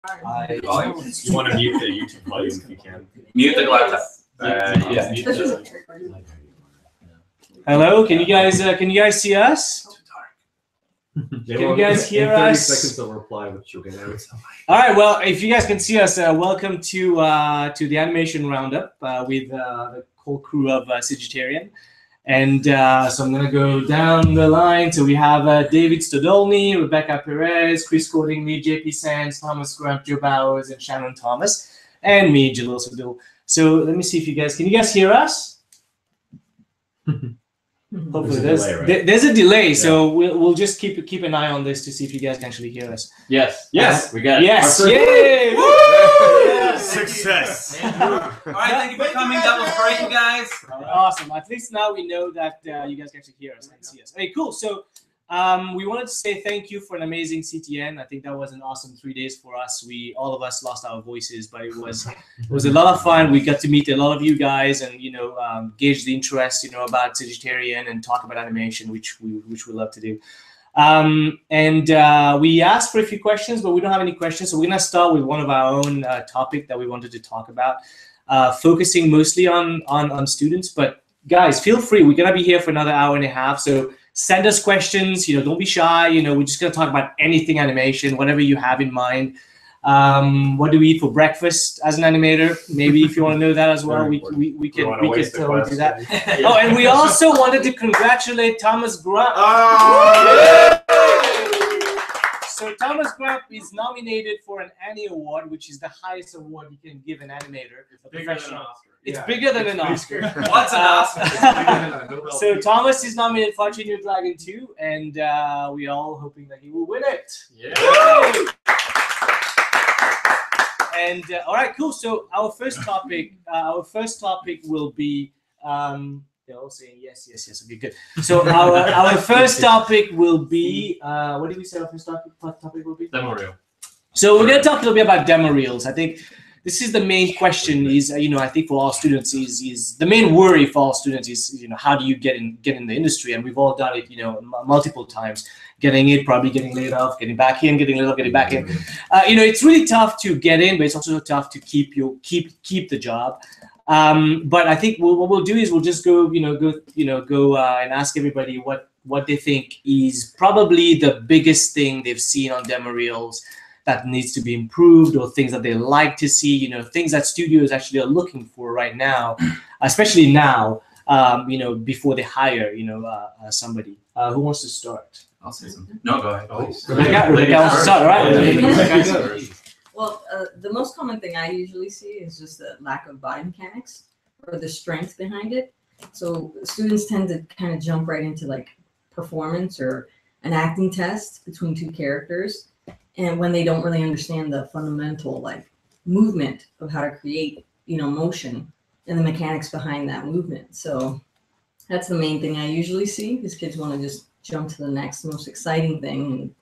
You want to mute the YouTube volume if you can. Mute the laptop. Hello, can you guys see us? Can you guys hear in 30 us? seconds they'll reply with your All right. Well, if you guys can see us, welcome to the animation roundup with the whole crew of CGTarian. And so I'm gonna go down the line. So we have David Stodolny, Rebecca Perez, Chris Cordingley, JP Sands, Thomas Grummt, Joe Bowers, and Shannon Thomas, and me, Jalil Sadool. So let me see if can you guys hear us? Hopefully there's a delay, yeah. So we'll just keep an eye on this to see if you guys can actually hear us. Yes, yes, we got it. Yes, yay! Success! All right, thank you for coming. That was great, you guys. Awesome. At least now we know that you guys can actually hear us and see us. Okay, cool. So we wanted to say thank you for an amazing CTN. I think that was an awesome 3 days for us. All of us lost our voices, but it was a lot of fun. We got to meet a lot of you guys and gauge the interest about CGTarian and talk about animation, which we love to do. We asked for a few questions, but we don't have any questions, so we're gonna start with one of our own topic that we wanted to talk about, focusing mostly on students. But guys, feel free. We're gonna be here for another hour and a half, so send us questions. Don't be shy. We're just gonna talk about anything animation, whatever you have in mind. What do we eat for breakfast as an animator? Maybe if you want to know that as well, we can totally do that. Yeah. Oh, and we also wanted to congratulate Thomas Grummt. Oh! So Thomas Grummt is nominated for an Annie Award, which is the highest award you can give an animator. It's bigger than an Oscar. It's bigger than an Oscar. What's an Oscar? So Thomas is nominated for New Dragon 2, and we are all hoping that he will win it. Yeah. And all right, cool. So our first topic will be they're all saying yes. Okay, good. So our first topic will be what did we say? Our first topic will be demo reel. So we're gonna talk a little bit about demo reels. I think this is the main question. Is I think for all students is the main worry for all students is how do you get in the industry? And we've all done it multiple times. Getting it, probably getting laid off, getting back in, getting laid off, getting back in. It's really tough to get in, but it's also tough to keep the job. But I think what we'll do is we'll just go and ask everybody what they think is probably the biggest thing they've seen on demo reels that needs to be improved, or things that they like to see. Things that studios actually are looking for right now, especially now. Before they hire somebody. Who wants to start? I'll say something. No, go ahead. Rebecca wants to start, right? Well, the most common thing I usually see is just the lack of body mechanics or the strength behind it. So students tend to kind of jump right into like performance or an acting test between two characters, and when they don't really understand the fundamental like movement of how to create motion and the mechanics behind that movement. So that's the main thing I usually see. These kids want to just jump to the next most exciting thing,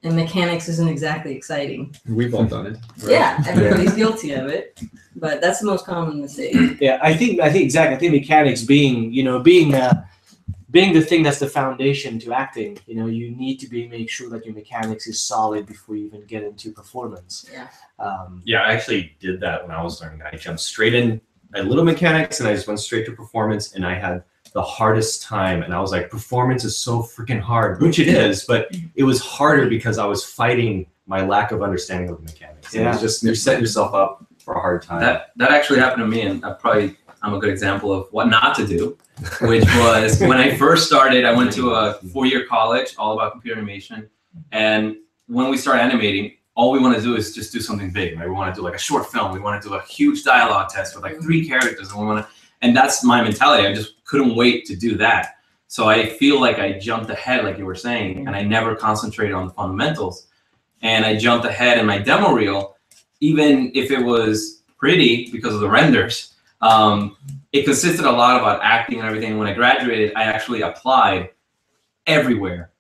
and mechanics isn't exactly exciting. We've all done it. Right? Yeah, everybody's guilty of it, but that's the most common to see. Yeah, I think exactly. I think mechanics being the thing that's the foundation to acting. You need to make sure that your mechanics is solid before you even get into performance. Yeah. I actually did that when I was learning. I jumped straight in a little mechanics, and I just went straight to performance, and I had the hardest time. And I was like, performance is so freaking hard, which it is, but it was harder because I was fighting my lack of understanding of the mechanics. Yeah. It's just, you set yourself up for a hard time. That actually happened to me, and I'm a good example of what not to do, which was when I first started, I went to a 4-year college all about computer animation. And when we start animating, all we want to do is just do something big. Right? We want to do like a short film. We want to do a huge dialogue test with like 3 characters, and that's my mentality. I just couldn't wait to do that. So I feel like I jumped ahead, like you were saying, and I never concentrated on the fundamentals. And I jumped ahead in my demo reel, even if it was pretty because of the renders. It consisted a lot about acting and everything. When I graduated, I actually applied everywhere,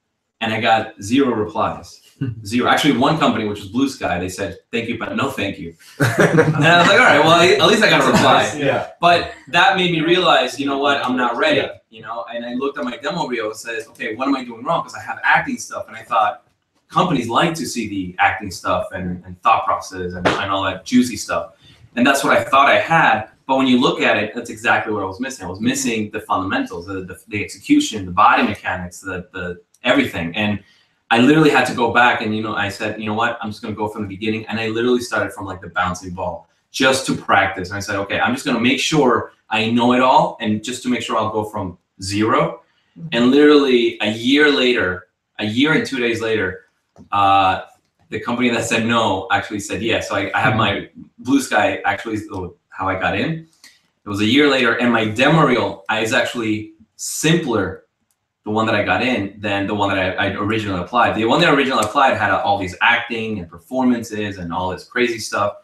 and I got 0 replies. 0. Actually, one company, which was Blue Sky, they said, thank you, but no thank you. And I was like, all right, well, at least I got a reply. Yeah. But that made me realize, what, I'm not ready, and I looked at my demo reel and said, okay, what am I doing wrong? Because I have acting stuff, and I thought, companies like to see the acting stuff and thought process and all that juicy stuff. And that's what I thought I had. But when you look at it, that's exactly what I was missing. I was missing the fundamentals, the execution, the body mechanics, the everything. And I literally had to go back and, I said, you know what, I'm just going to go from the beginning. And I literally started from like the bouncing ball just to practice. And I said, okay, I'm just going to make sure I know it all. And just to make sure I'll go from zero. And literally a year and 2 days later, the company that said no actually said yes. So I have my Blue Sky actually is how I got in. It was a year later, and my demo reel is actually simpler, the one that I got in, than the one that I originally applied. The one that I originally applied had all these acting and performances and all this crazy stuff.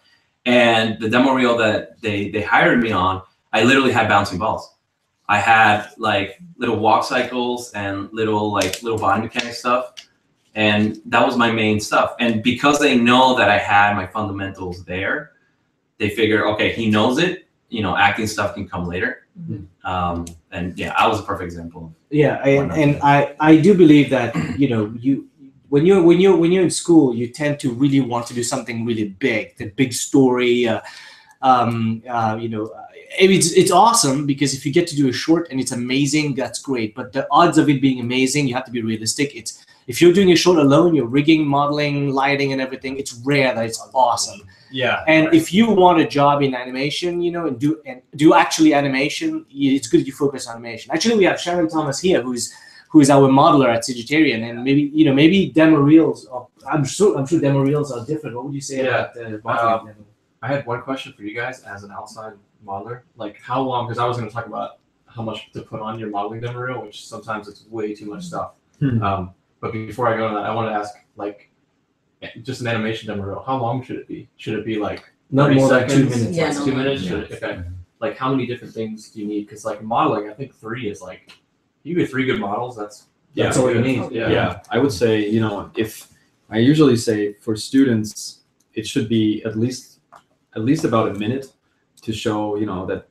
And the demo reel that they hired me on, I literally had bouncing balls. I had like little walk cycles and little body mechanic stuff. And that was my main stuff. And because they know that I had my fundamentals there, they figure, okay, he knows it. Acting stuff can come later. And yeah, I was a perfect example. Yeah, and I do believe that when you're in school, you tend to really want to do something really big, the big story. It's awesome because if you get to do a short and it's amazing, that's great. But the odds of it being amazing, you have to be realistic. If you're doing a short alone, you're rigging, modeling, lighting, and everything, it's rare that it's awesome. Yeah. And if you want a job in animation, and do actually animation, it's good that you focus on animation. Actually, we have Shannon Thomas here, who is our modeler at CGTarian, and maybe demo reels. I'm sure demo reels are different. What would you say about modeling? I had one question for you guys as an outside modeler. Like, how long? Because I was going to talk about how much to put on your modeling demo reel, which sometimes it's way too much stuff. But before I go into that, I want to ask, like, just an animation demo reel, how long should it be? Should it be like not 30 more than seconds? 2 minutes? Yeah, 2 minutes? Yeah. Okay. Like, how many different things do you need? Because like modeling, I think 3 is like, you get 3 good models. That's all you need. Yeah, I would say, if I usually say for students, it should be at least about a minute to show, that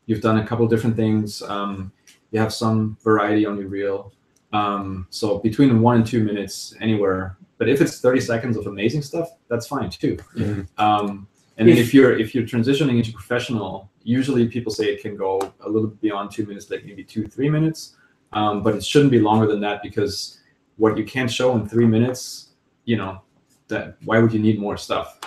you've done a couple different things. You have some variety on your reel. So between 1 and 2 minutes anywhere. But if it's 30 seconds of amazing stuff, that's fine too. Mm-hmm. And then if you're transitioning into professional, usually people say it can go a little bit beyond 2 minutes, like maybe 2-3 minutes. But it shouldn't be longer than that, because what you can't show in 3 minutes, that why would you need more stuff?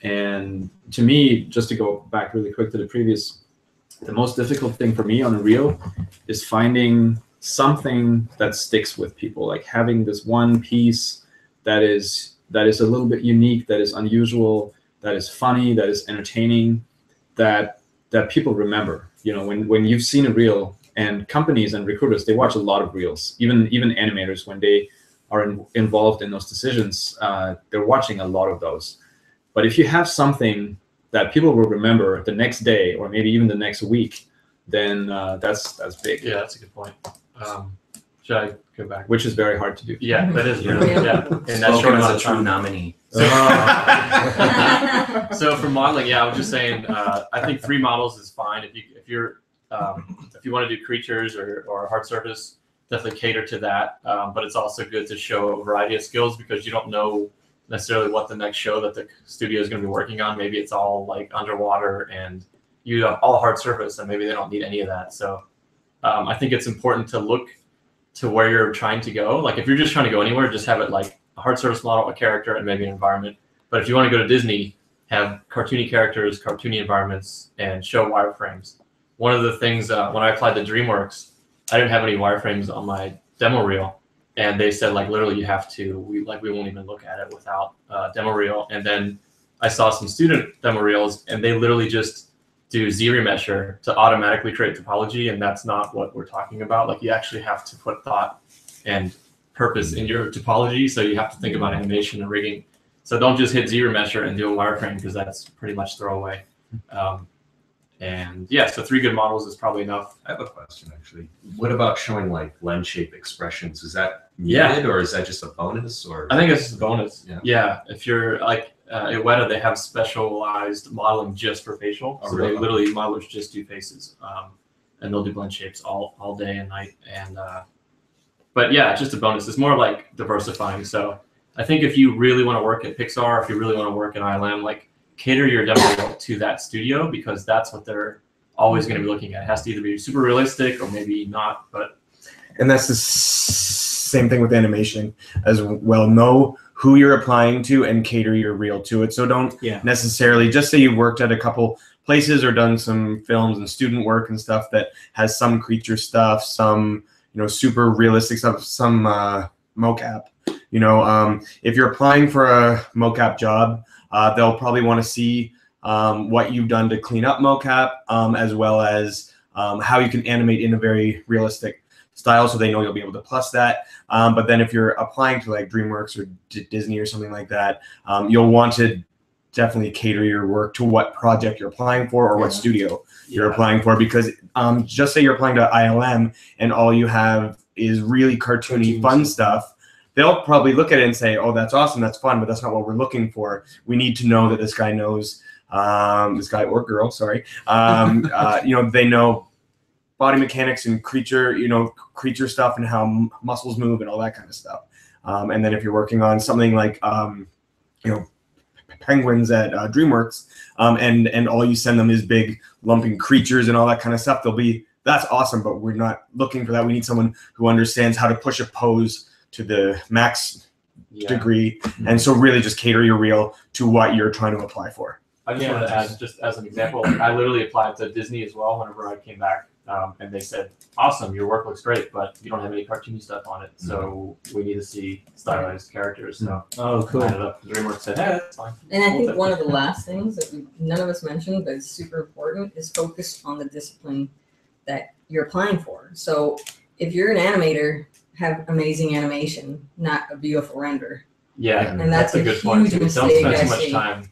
And to me, just to go back really quick to the most difficult thing for me on a reel is finding something that sticks with people, like having this one piece that is a little bit unique, that is unusual, that is funny, that is entertaining, that people remember. When you've seen a reel, and companies and recruiters, they watch a lot of reels, even animators, when they are involved in those decisions, they're watching a lot of those. But if you have something that people will remember the next day or maybe even the next week, then that's big. Yeah, that's a good point. Should I go back? Which is very hard to do. Yeah, that is. Yeah. And that's short amount a of true time. nominee. So for modeling, I was just saying, I think 3 models is fine. If you want to do creatures or hard surface, definitely cater to that. But it's also good to show a variety of skills, because you don't know necessarily what the next show that the studio is going to be working on. Maybe it's all like underwater and you have all hard surface, and maybe they don't need any of that. So I think it's important to look to where you're trying to go. Like if you're just trying to go anywhere, just have it like a hard surface model, a character, and maybe an environment. But if you want to go to Disney, have cartoony characters, cartoony environments, and show wireframes. One of the things when I applied to Dreamworks, I didn't have any wireframes on my demo reel, and they said like literally you have to. We won't even look at it without demo reel. And then I saw some student demo reels, and they literally just do Z-remesher to automatically create topology, and that's not what we're talking about. Like you actually have to put thought and purpose in your topology, so you have to think about animation and rigging. So don't just hit Z-remesher and do a wireframe, because that's pretty much throwaway. And yeah, so 3 good models is probably enough. I have a question actually. What about showing like lens shape expressions? Is that needed, or is that just a bonus? Or I think it's just a bonus. Yeah. If you're like at Weta, they have specialized modeling just for facial. Oh, So really? they literally modelers just do faces, and they'll do blend shapes all day and night. And But yeah, it's just a bonus. It's more like diversifying. So I think if you really want to work at Pixar, if you really want to work in ILM, like cater your demo reel to that studio, because that's what they're always going to be looking at. It has to either be super realistic or maybe not. But And that's the same thing with animation as well. Know who you're applying to and cater your reel to it. So don't necessarily just say you've worked at a couple places or done some films and student work and stuff that has some creature stuff, some super realistic stuff, some mocap. If you're applying for a mocap job, they'll probably want to see what you've done to clean up mocap, as well as how you can animate in a very realistic style, so they know you'll be able to plus that. But then if you're applying to like DreamWorks or Disney or something like that, you'll want to definitely cater your work to what project you're applying for or what studio you're applying for, because just say you're applying to ILM and all you have is really cartoony fun stuff, they'll probably look at it and say, oh, that's awesome, that's fun, but that's not what we're looking for. We need to know that this guy knows, this guy or girl, sorry, they know body mechanics and creature stuff and how muscles move and all that kind of stuff. And then if you're working on something like, penguins at DreamWorks, and all you send them is big lumping creatures and all that kind of stuff, they'll be, that's awesome, but we're not looking for that. We need someone who understands how to push a pose to the max degree. And so really just cater your reel to what you're trying to apply for. I just wanted to add, just as an example, I literally applied to Disney as well whenever I came back. And they said, awesome, your work looks great, but you don't have any cartoony stuff on it. So we need to see stylized characters. So cool. I ended up, DreamWorks said, hey, that's fine. And I think one of the last things that none of us mentioned, but it's super important, is focus on the discipline that you're applying for. So if you're an animator, have amazing animation, not a beautiful render. Yeah, and that's a good huge point. Don't mistake. spend too much time.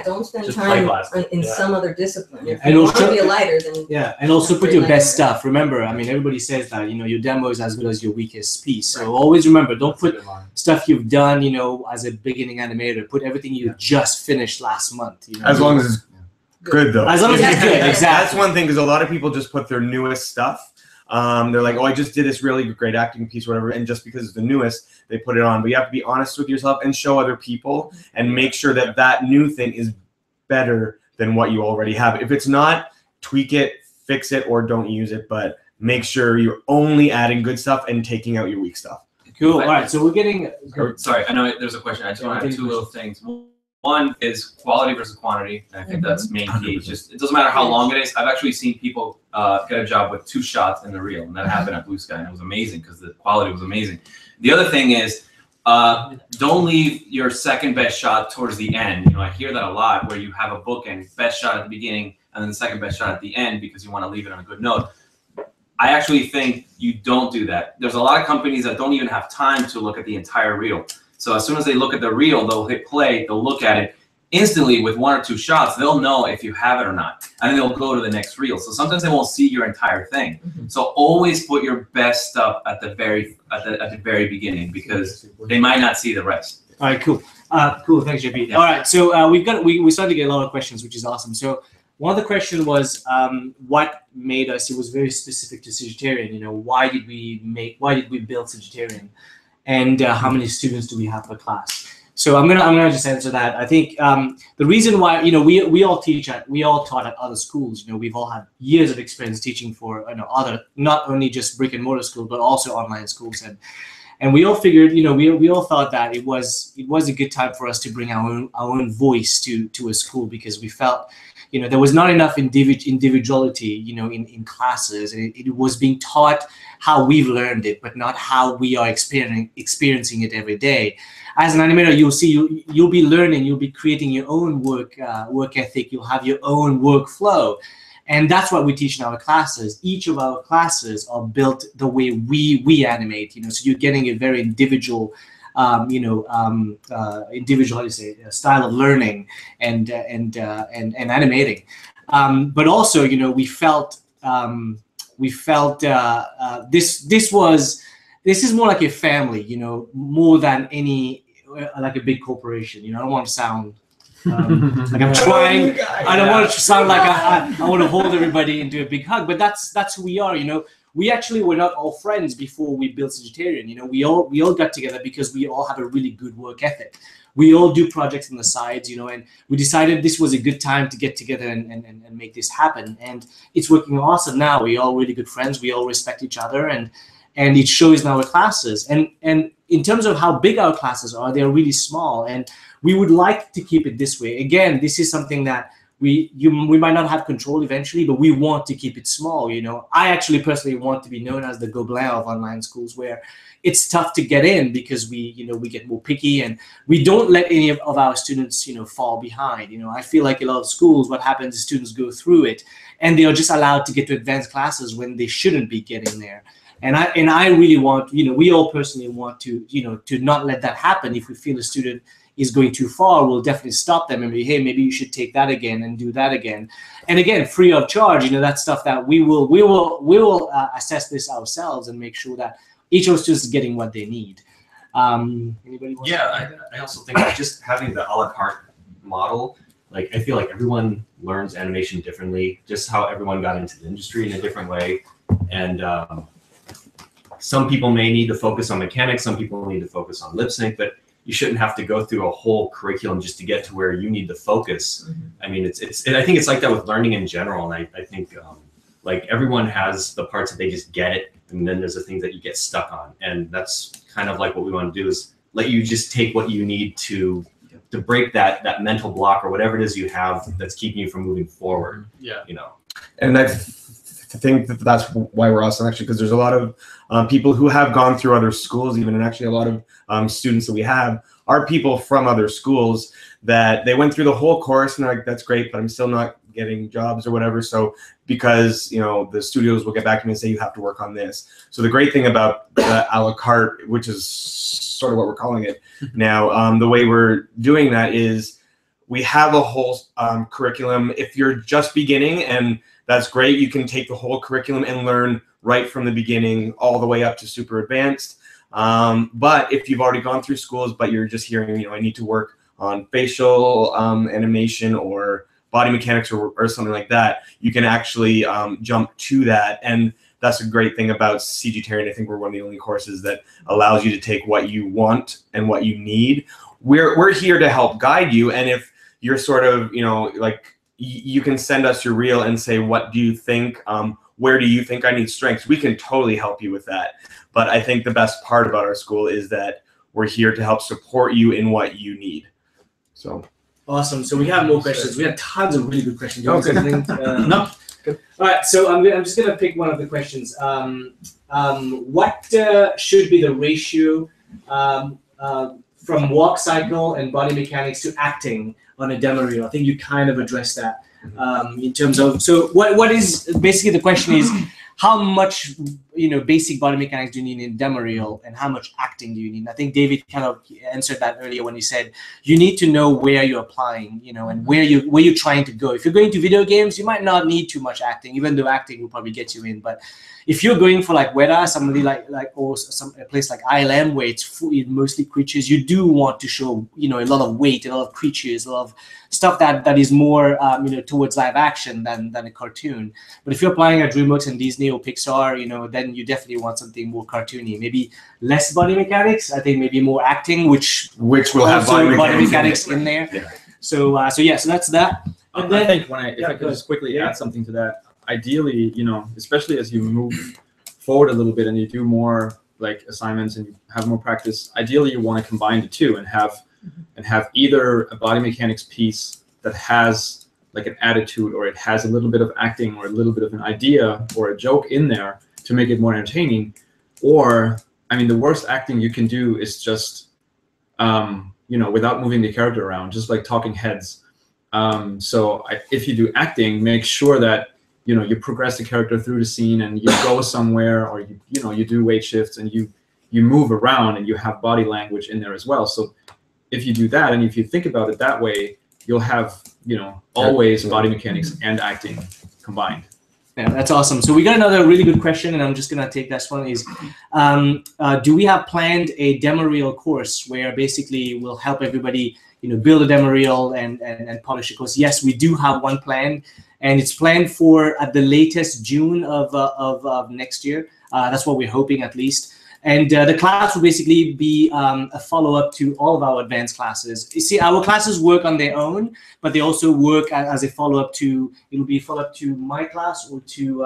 Don't spend Just time in some other discipline. If you want to be a lighter, then and also put your best stuff. Remember, I mean, everybody says that your demo is as good as your weakest piece. So always remember, don't put stuff you've done, as a beginning animator. Put everything you just finished last month. As long as it's good, though. As long as it's good, exactly. That's one thing, because a lot of people just put their newest stuff. They're like, oh, I just did this really great acting piece, whatever, and just because it's the newest, they put it on. But you have to be honest with yourself and show other people and make sure that that new thing is better than what you already have. If it's not, tweak it, fix it, or don't use it, but make sure you're only adding good stuff and taking out your weak stuff. Cool. All right, so we're getting... Sorry, I know there's a question. I just want to add two little things. One is quality versus quantity. And I think that's main key. It doesn't matter how long it is. I've actually seen people get a job with 2 shots in the reel, and that happened at Blue Sky, and it was amazing because the quality was amazing. The other thing is, don't leave your second best shot towards the end. I hear that a lot, where you have a bookend, best shot at the beginning, and then the second best shot at the end because you want to leave it on a good note. I actually think you don't do that. There's a lot of companies that don't even have time to look at the entire reel. So as soon as they look at the reel, they'll hit play, they'll look at it instantly with 1 or 2 shots. They'll know if you have it or not, and then they'll go to the next reel. So sometimes they won't see your entire thing. So always put your best stuff at the very beginning, because they might not see the rest. All right, cool. Cool, thanks, JP. Yeah. All right, so we started to get a lot of questions, which is awesome. So one of the questions was what made us. It was very specific to CGTarian. Why did we build CGTarian? And how many students do we have per class? So I'm gonna just answer that. I think the reason why we all taught at other schools. We've all had years of experience teaching for other, not only just brick and mortar schools but also online schools, and we all figured we all thought that it was a good time for us to bring our own voice to a school, because we felt there was not enough individuality in classes, and it was being taught how we've learned it, but not how we are experiencing it every day. As an animator, you'll be learning, you'll be creating your own work ethic, you'll have your own workflow, and that's what we teach in our classes. Each of our classes are built the way we animate. So you're getting a very individual, style of learning and animating. But also, we felt this is more like a family, more than any like a big corporation. I don't want to sound like I'm trying. I don't want to sound like I want to hold everybody into a big hug, but that's who we are. we actually were not all friends before we built CGTarian. You know, we all got together because we all have a really good work ethic. We all do projects on the sides, you know, and we decided this was a good time to get together and make this happen. And it's working awesome now. We're all really good friends. We all respect each other, and it shows in our classes. And in terms of how big our classes are, they're really small. And we would like to keep it this way. Again, this is something that we might not have control eventually, but we want to keep it small. You know, I actually personally want to be known as the Gobelin of online schools, where it's tough to get in because we get more picky, and we don't let any of our students, you know, fall behind. You know, I feel like a lot of schools, what happens is students go through it and they are just allowed to get to advanced classes when they shouldn't be getting there. And I really want, you know, we all personally want to, you know, to not let that happen. If we feel a student is going too far, we'll definitely stop them and be, hey, maybe you should take that again and do that again. And again, free of charge, you know, that's stuff that we will assess this ourselves and make sure that each of us is getting what they need. Anybody want Yeah, I also think that just having the a la carte model, like I feel like everyone learns animation differently, just how everyone got into the industry in a different way. And some people may need to focus on mechanics, some people need to focus on lip sync, but you shouldn't have to go through a whole curriculum just to get to where you need to focus. I mean, I think it's like that with learning in general. And I think like everyone has the parts that they just get it, and then there's the things that you get stuck on. And that's kind of like what we want to do, is let you just take what you need to break that mental block or whatever it is you have that's keeping you from moving forward. Yeah. You know. And I think that's why we're awesome, actually, because there's a lot of people who have gone through other schools even, and actually a lot of students that we have are people from other schools that they went through the whole course and they're like, that's great, but I'm still not getting jobs or whatever. So because, you know, the studios will get back to me and say, you have to work on this. So the great thing about the a la carte, which is sort of what we're calling it now, the way we're doing that is we have a whole curriculum. If you're just beginning, and that's great, you can take the whole curriculum and learn right from the beginning all the way up to super advanced. But if you've already gone through schools, but you're just hearing, you know, I need to work on facial animation or body mechanics or something like that, you can actually jump to that. And that's a great thing about CGTarian. I think we're one of the only courses that allows you to take what you want and what you need. We're here to help guide you. And if you're sort of, you know, like, you can send us your reel and say, what do you think? Where do you think I need strengths? We can totally help you with that. But I think the best part about our school is that we're here to help support you in what you need. So awesome. So we have more questions. We have tons of really good questions. No, good. No. Good. All right. So I'm just going to pick one of the questions. What should be the ratio from walk cycle and body mechanics to acting on a demo reel? I think you kind of addressed that in terms of, so what is basically the question is, how much, you know, basic body mechanics do you need in demo reel, and how much acting do you need? And I think David kind of answered that earlier when he said you need to know where you're applying, you know, and where you're trying to go. If you're going to video games, you might not need too much acting, even though acting will probably get you in. But if you're going for like Weta, somebody like or a place like ILM where it's mostly creatures, you do want to show, you know, a lot of weight, a lot of creatures, a lot of stuff that is more you know, towards live action than a cartoon. But if you're applying at Dreamworks and Disney or Pixar, you know, then you definitely want something more cartoony. Maybe less body mechanics. I think maybe more acting, which will have body mechanics in there. Yeah. So that's that. And then, I think if I could just quickly add something to that, ideally, you know, especially as you move forward a little bit and you do more like assignments and you have more practice, ideally you want to combine the two and have either a body mechanics piece that has like an attitude, or it has a little bit of acting or a little bit of an idea or a joke in there to make it more entertaining. Or, I mean, the worst acting you can do is just, you know, without moving the character around, just like talking heads. So if you do acting, make sure that, you know, you progress the character through the scene and you go somewhere, or you know, you do weight shifts and you move around and you have body language in there as well. So if you do that, and if you think about it that way, you'll have, you know, always body mechanics and acting combined. Yeah, that's awesome. So we got another really good question, and I'm just gonna take this one. Is do we have planned a demo reel course where basically we'll help everybody, you know, build a demo reel and polish a course? Yes, we do have one planned, and it's planned for at the latest June of next year. That's what we're hoping, at least. And the class will basically be a follow-up to all of our advanced classes. You see, our classes work on their own, but they also work as a follow-up to, it'll be a follow-up to my class or to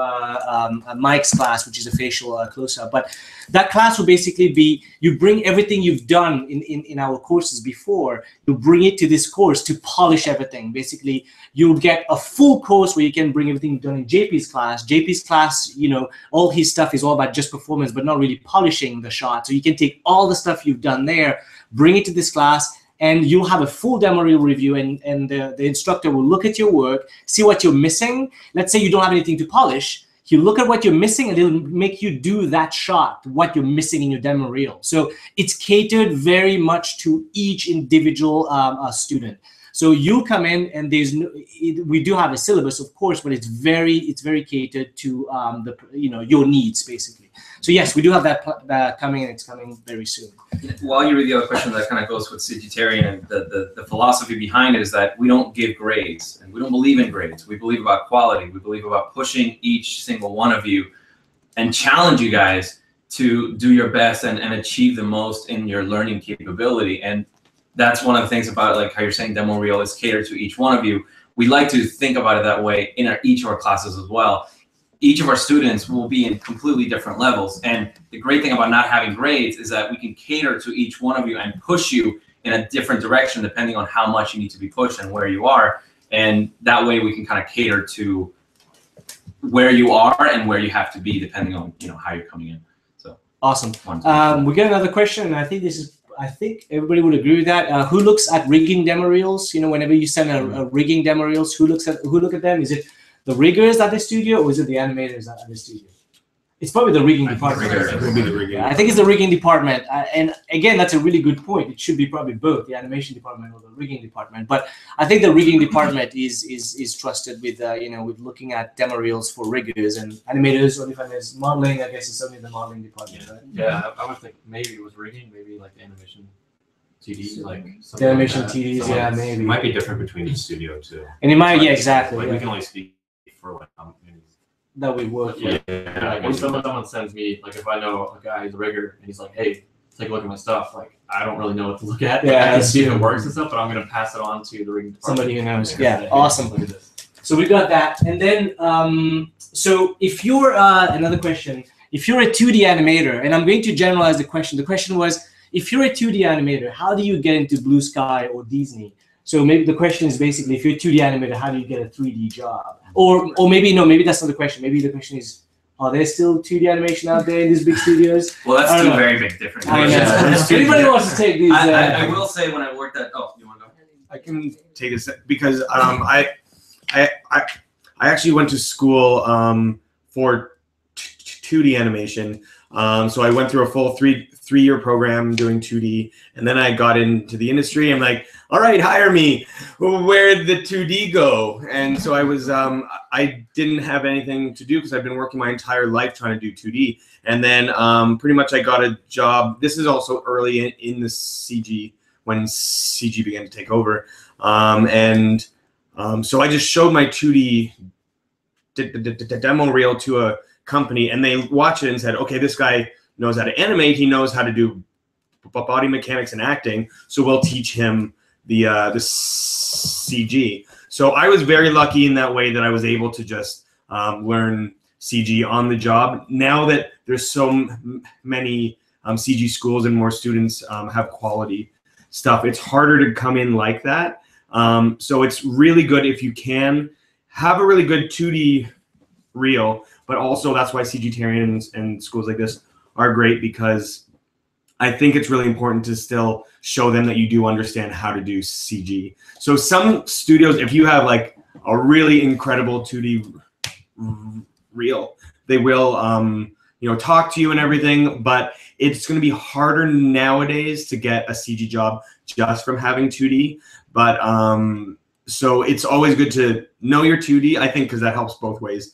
Mike's class, which is a facial close-up. But that class will basically be, you bring everything you've done in our courses before, you bring it to this course to polish everything. Basically, you'll get a full course where you can bring everything you've done in JP's class. JP's class, you know, all his stuff is all about just performance, but not really polishing the shot. So you can take all the stuff you've done there, bring it to this class, and you'll have a full demo reel review, and the instructor will look at your work, see what you're missing. Let's say you don't have anything to polish. He'll look at what you're missing, and he'll make you do that shot, what you're missing in your demo reel. So it's catered very much to each individual student. So you'll come in, and we do have a syllabus, of course, but it's very catered to your needs, basically. So yes, we do have that coming, and it's coming very soon. While you read the other question, that kind of goes with CGTarian, and the philosophy behind it is that we don't give grades, and we don't believe in grades. We believe about quality. We believe about pushing each single one of you and challenge you guys to do your best and achieve the most in your learning capability. And that's one of the things about, like how you're saying demo reel is catered to each one of you. We like to think about it that way in each of our classes as well. Each of our students will be in completely different levels. And the great thing about not having grades is that we can cater to each one of you and push you in a different direction depending on how much you need to be pushed and where you are. And that way we can kind of cater to where you are and where you have to be depending on how you're coming in. So awesome. We got another question, and I think everybody would agree with that. Who looks at rigging demo reels? Whenever you send a rigging demo reels, who look at them? Is it the riggers at the studio, or is it the animators at the studio? It's probably the rigging department. I think it's the rigging department. And again, that's a really good point. It should be probably both the animation department or the rigging department. But I think the rigging department is trusted with with looking at demo reels for riggers and animators. Or if there's modeling, I guess it's only the modeling department. Right? Yeah, I would think maybe it was rigging, maybe like animation TDs, like the animation TDs. Yeah, maybe. It might be different between each studio too. And it might, yeah, exactly. Like we can only speak for like that we work with. Like when someone sends me, like if I know a guy who's a rigger and he's like, hey, take a look at my stuff, like I don't really know what to look at. Yeah, I can see if it works and stuff, but I'm gonna pass it on to the rigging department. Somebody who knows. Yeah, awesome. Look at this. So we got that, and then so if you're another question, if you're a 2D animator, and I'm going to generalize the question. The question was, if you're a 2D animator, how do you get into Blue Sky or Disney? So maybe the question is basically, if you're a 2D animator, how do you get a 3D job? Or maybe no, maybe that's not the question. Maybe the question is, are there still 2D animation out there in these big studios? Well, that's two very big different questions. Anybody wants to take these? I will say when I worked at. Oh, you want to go? I can take this because I actually went to school for 2D animation. So I went through a full three-year program doing 2D, and then I got into the industry. I'm like, all right, hire me. Where'd the 2D go? And so I was, I didn't have anything to do because I've been working my entire life trying to do 2D. And then pretty much I got a job. This is also early in the CG, when CG began to take over. So I just showed my 2D demo reel to a company, and they watched it and said, okay, this guy knows how to animate, he knows how to do body mechanics and acting, so we'll teach him the CG. So I was very lucky in that way that I was able to just learn CG on the job. Now that there's so many CG schools and more students have quality stuff, it's harder to come in like that. So it's really good if you can have a really good 2D reel, but also that's why CGTarian and schools like this are great, because I think it's really important to still show them that you do understand how to do CG. So some studios, if you have like a really incredible 2D reel, they will talk to you and everything, but it's going to be harder nowadays to get a CG job just from having 2D. But so it's always good to know your 2D, I think, because that helps both ways.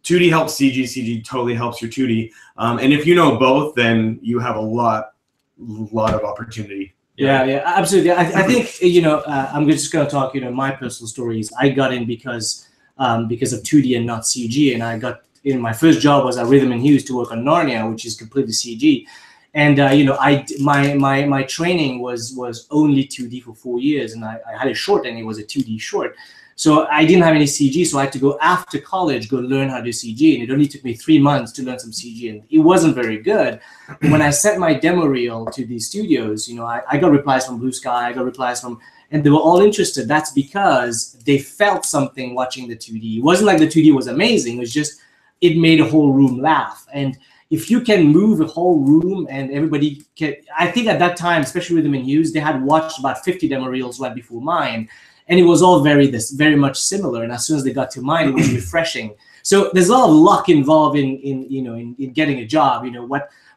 2D helps CG, CG totally helps your 2D. And if you know both, then you have a lot of opportunity. Yeah, absolutely. I think, I'm just going to talk, my personal stories. I got in because because of 2D and not CG. And I got in my first job was at Rhythm and Hues to work on Narnia, which is completely CG. And my training was only 2D for 4 years, and I had a short, and it was a 2D short. So I didn't have any CG, so I had to go after college, go learn how to do CG, and it only took me 3 months to learn some CG, and it wasn't very good. But when I sent my demo reel to these studios, I got replies from Blue Sky, I got replies from, and they were all interested. That's because they felt something watching the 2D. It wasn't like the 2D was amazing, it was just, it made a whole room laugh. And if you can move a whole room and everybody can, I think at that time, especially Rhythm and Hues, they had watched about 50 demo reels right before mine. And it was all very much similar. And as soon as they got to mine, it was refreshing. So there's a lot of luck involved in getting a job.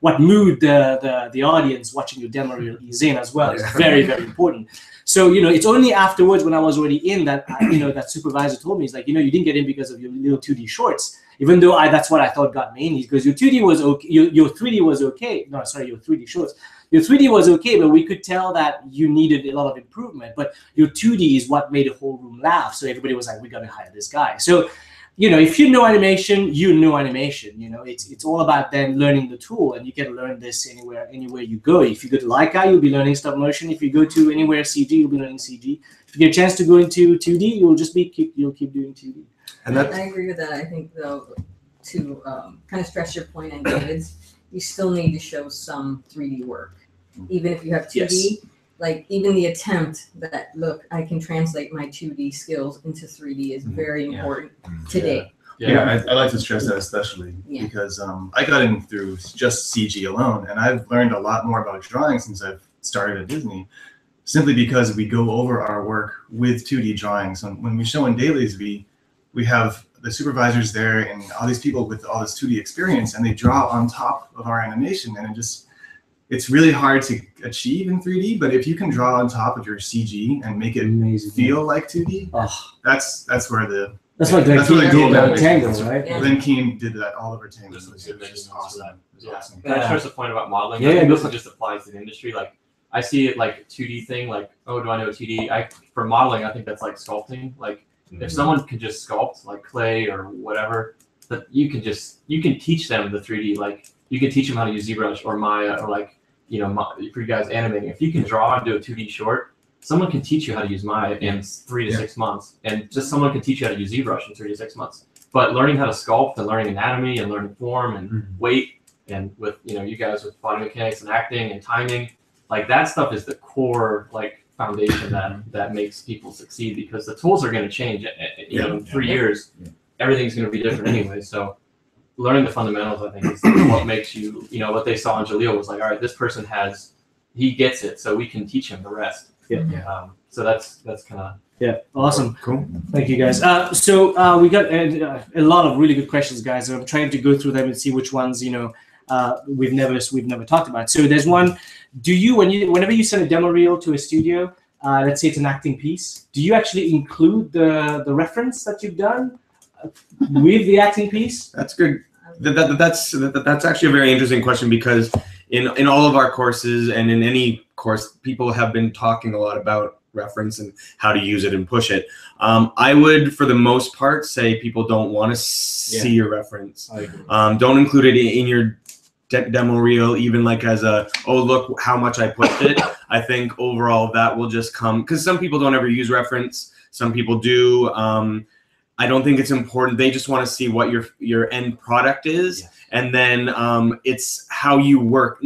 What mood the audience watching your demo reel is in as well is very, very important. So it's only afterwards when I was already in that that supervisor told me, he's like, you didn't get in because of your little 2D shorts. Even though that's what I thought got me in. He goes, your 2D was okay, your 3D was okay. No, sorry, your 3D shorts. Your 3D was okay, but we could tell that you needed a lot of improvement. But your 2D is what made the whole room laugh. So everybody was like, we got to hire this guy. So, if you know animation, you know animation. It's all about then learning the tool, and you can learn this anywhere you go. If you go to Leica, you'll be learning stop motion. If you go to anywhere CG, you'll be learning CG. If you get a chance to go into 2D, you'll keep doing 2D. And I agree with that. I think though, to kind of stress your point on David's, you still need to show some 3D work. Even if you have 2D, yes. Like even the attempt that, look, I can translate my 2D skills into 3D is very important today. Yeah, I like to stress that especially because I got in through just CG alone, and I've learned a lot more about drawing since I've started at Disney, simply because we go over our work with 2D drawings. And when we show in dailies, we have the supervisors there and all these people with all this 2D experience, and they draw on top of our animation, and it's really hard to achieve in 3D, but if you can draw on top of your CG and make it feel like 2D, that's where the that's what Glenn did about Tango, right? Yeah. Glenn Keane did that all over Tango. It was just awesome. Awesome. Can I stress a point about modeling? I think this just applies to the industry. Like I see it like 2D thing, like, oh, do I know 2D? For modeling, I think that's like sculpting. Like if someone can just sculpt like clay or whatever, that you can teach them the 3D. Like you can teach them how to use ZBrush or Maya or like, for you guys animating. If you can draw and do a 2D short, someone can teach you how to use Maya in 3 to 6 months, and just someone can teach you how to use ZBrush in 3 to 6 months. But learning how to sculpt and learning anatomy and learning form and weight, and with you guys with body mechanics and acting and timing, like that stuff is the core like foundation that makes people succeed, because the tools are going to change. In 3 years, everything's going to be different anyway. So learning the fundamentals, I think, is what makes you, what they saw in Jalil was like, all right, this person he gets it, so we can teach him the rest. So that's kind of awesome. Cool. Thank you, guys. So we got a lot of really good questions, guys. I'm trying to go through them and see which ones we've never talked about. So there's one. Do you whenever you send a demo reel to a studio, let's say it's an acting piece, do you actually include the reference that you've done with the acting piece? That's good. That's actually a very interesting question, because in all of our courses and in any course, people have been talking a lot about reference and how to use it and push it. I would, for the most part, say people don't want to see your reference. Don't include it in your demo reel, even like as oh, look how much I pushed it. I think overall that will just come, because some people don't ever use reference, some people do. I don't think it's important. They just want to see what your end product is, and then it's how you work.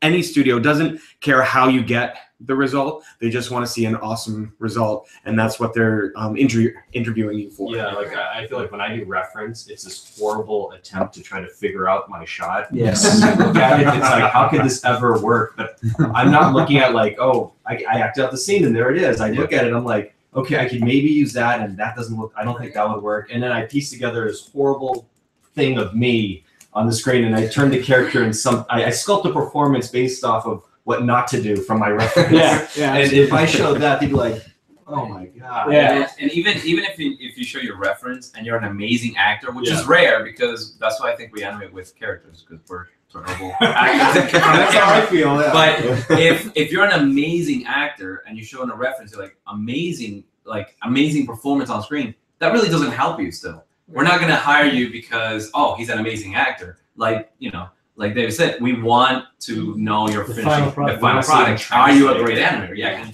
Any studio doesn't care how you get the result. They just want to see an awesome result, and that's what they're interviewing you for. Yeah, like I feel like when I do reference, it's this horrible attempt to try to figure out my shot. Yes. And you look at it, it's like, how could this ever work? But I'm not looking at like, oh, I acted out the scene and there it is. I look at it, I'm like, okay, I could maybe use that, and that doesn't look, I don't think that would work. And then I piece together this horrible thing of me on the screen, and I turn the character in I sculpt a performance based off of what not to do from my reference. And if I showed that, people be like, oh my God. And even if you show your reference and you're an amazing actor, which is rare, because that's why I think we animate with characters, because we're terrible actors. That's how I feel. Yeah. But if you're an amazing actor and you show in a reference, you're like amazing performance on screen, that really doesn't help you still. We're not going to hire you because, oh, he's an amazing actor. Like, you know, like David said, we want to know your final product. the final product. Are you a great animator? Yeah,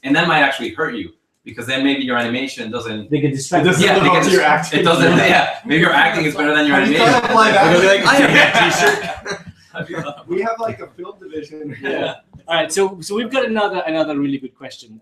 and that might actually hurt you, because then maybe your animation doesn't. They get distracted. It doesn't live up to your acting. It doesn't. Yeah, maybe your acting is better than your animation. Have you thought of live action? I have that T-shirt. We have like a film division. Yeah. All right. So we've got another really good question.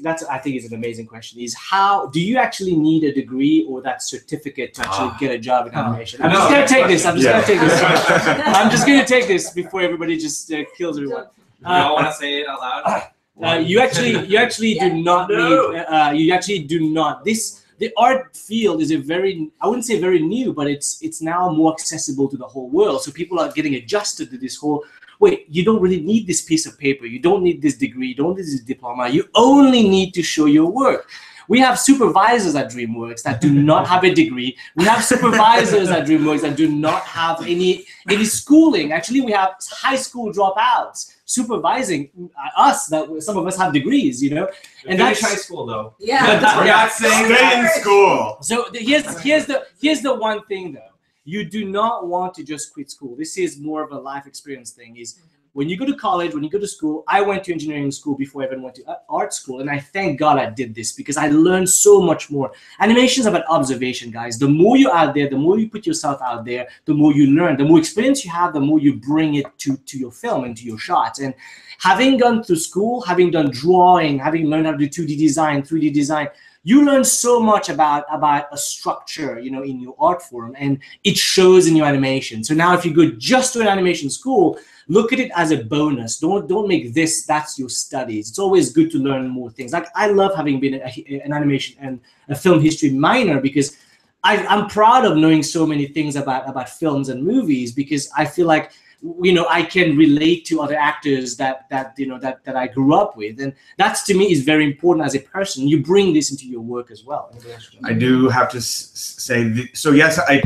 That's, I think, is an amazing question. Is how do you actually need a degree or that certificate to actually get a job in animation? I'm just gonna take this. I'm just gonna take this before everybody just kills everyone. You don't want to say it out loud. You actually do not need. You actually do not. The art field is I wouldn't say very new, but it's now more accessible to the whole world. So people are getting adjusted to this whole. Wait, you don't really need this piece of paper. You don't need this degree. You don't need this diploma. You only need to show your work. We have supervisors at Dreamworks that do not have a degree. We have supervisors at Dreamworks that do not have any schooling. Actually, we have high school dropouts supervising us. That some of us have degrees, you know. And that's high school though. Yeah. We're not saying stay in school. So here's the one thing though. You do not want to just quit school. This is more of a life experience thing. Is when you go to college, when you go to school, I went to engineering school before I even went to art school. And I thank God I did this because I learned so much more. Animation is about observation, guys. The more you're out there, the more you put yourself out there, the more you learn. The more experience you have, the more you bring it to your film and to your shots. And having gone through school, having done drawing, having learned how to do 2D design, 3D design, you learn so much about a structure, you know, in your art form, and it shows in your animation. So now if you go just to an animation school, look at it as a bonus. Don't make that's your studies. It's always good to learn more things. Like I love having been an animation and a film history minor because I'm proud of knowing so many things about films and movies, because I feel like, you know, I can relate to other actors that I grew up with, and that's to me is very important as a person. You bring this into your work as well. I do have to say, so yes, I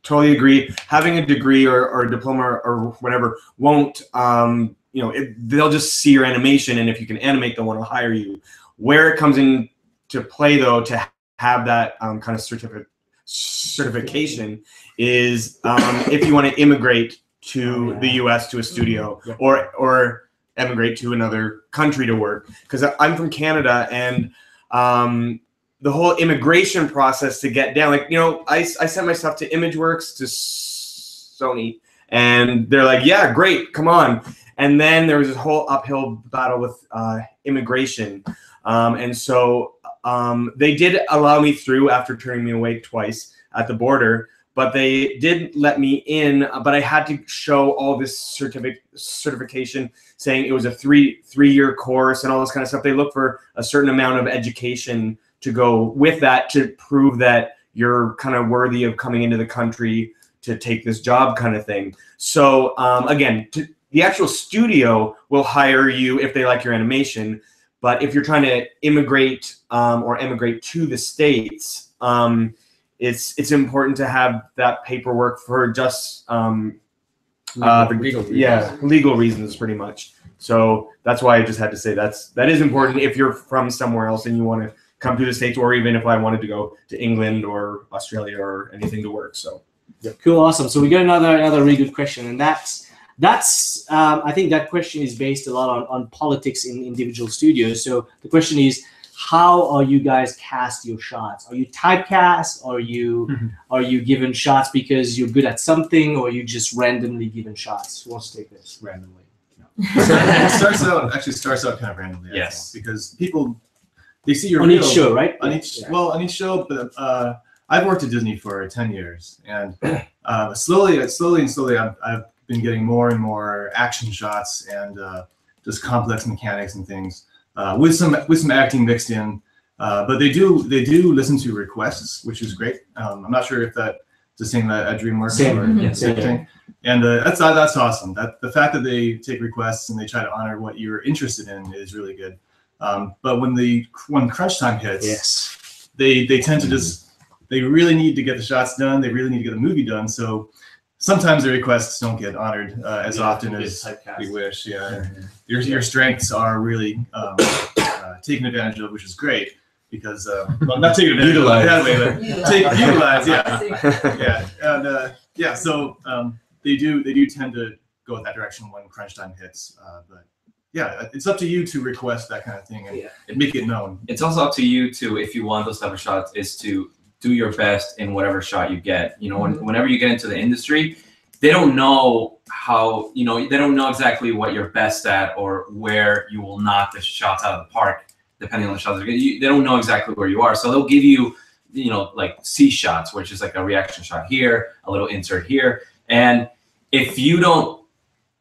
totally agree. Having a degree or a diploma or whatever won't, you know, they'll just see your animation, and if you can animate, they'll want to hire you. Where it comes into play, though, to have that kind of certification is if you want to immigrate to the U.S. to a studio, or emigrate to another country to work. Because I'm from Canada, and the whole immigration process to get down, like, you know, I sent my stuff to Imageworks, to Sony, and they're like, yeah, great, come on. And then there was this whole uphill battle with immigration. And so they did allow me through after turning me away twice at the border. But they did let me in, but I had to show all this certification saying it was a three-year course and all this kind of stuff. They look for a certain amount of education to go with that to prove that you're kind of worthy of coming into the country to take this job kind of thing. So again, the actual studio will hire you if they like your animation. But if you're trying to immigrate or emigrate to the States, it's important to have that paperwork for just legal reasons, pretty much. So that's why I just had to say that is important if you're from somewhere else and you want to come to the States, or even if I wanted to go to England or Australia or anything to work. So cool, awesome. So we got another really good question, and that's I think that question is based a lot on politics in individual studios. So the question is, how are you guys cast your shots? Are you typecast? Are you given shots because you're good at something, or are you just randomly given shots? Who wants to take this? Randomly. No. It starts out kind of randomly. Yes. Because people, they see your on each show, right? On each show, but I've worked at Disney for 10 years, and slowly, I've been getting more and more action shots and just complex mechanics and things. With some acting mixed in, but they do listen to requests, which is great. I'm not sure if that's the same at Dreamworks. Same thing. And that's awesome. That the fact that they take requests and they try to honor what you're interested in is really good. But when crunch time hits, they tend to they really need to get the shots done. They really need to get the movie done. So sometimes the requests don't get honored as often as we wish. Yeah, your strengths are really taken advantage of, which is great. because well, not taking advantage of it that way, but utilize, yeah, and yeah. So they do tend to go in that direction when crunch time hits, but. Yeah, it's up to you to request that kind of thing and make it known. It's also up to you to, if you want those type of shots, is to do your best in whatever shot you get. You know, whenever you get into the industry, they don't know how, you know, they don't know exactly what you're best at or where you will knock the shots out of the park, depending on the shots. They don't know exactly where you are. So they'll give you, you know, like C shots, which is like a reaction shot here, a little insert here. And if you don't,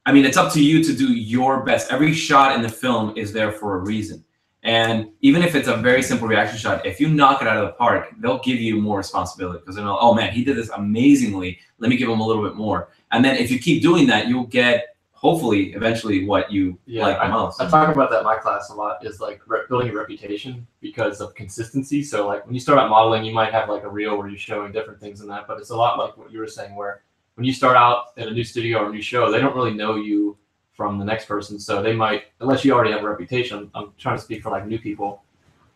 I mean, it's up to you to do your best. Every shot in the film is there for a reason. And even if it's a very simple reaction shot, if you knock it out of the park, they'll give you more responsibility because they'll know, oh man, he did this amazingly. Let me give him a little bit more. And then if you keep doing that, you'll get, hopefully, eventually what you like the most. I talk about that in my class a lot, is like building a reputation because of consistency. So like when you start out modeling, you might have like a reel where you're showing different things in that, but it's a lot like what you were saying, where when you start out at a new studio or a new show, they don't really know you from the next person. So they might, unless you already have a reputation, I'm trying to speak for like new people,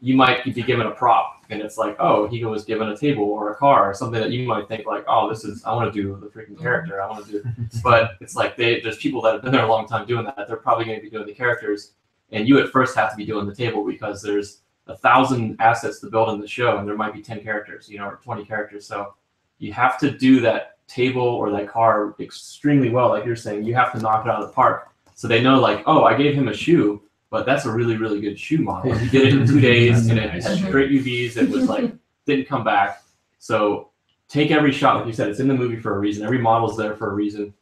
you might be given a prop and it's like, oh, he was given a table or a car or something that you might think like, oh, this is, I want to do the freaking character. I want to do, but it's like there's people that have been there a long time doing that. They're probably going to be doing the characters. And you at first have to be doing the table because there's 1,000 assets to build in the show and there might be 10 characters, you know, or 20 characters. So you have to do that table or that car extremely well. Like you're saying, you have to knock it out of the park. So they know like, oh, I gave him a shoe, but that's a really, really good shoe model. He did it in 2 days and it had great UVs. It was like, didn't come back. So take every shot, like you said, it's in the movie for a reason. Every model's there for a reason.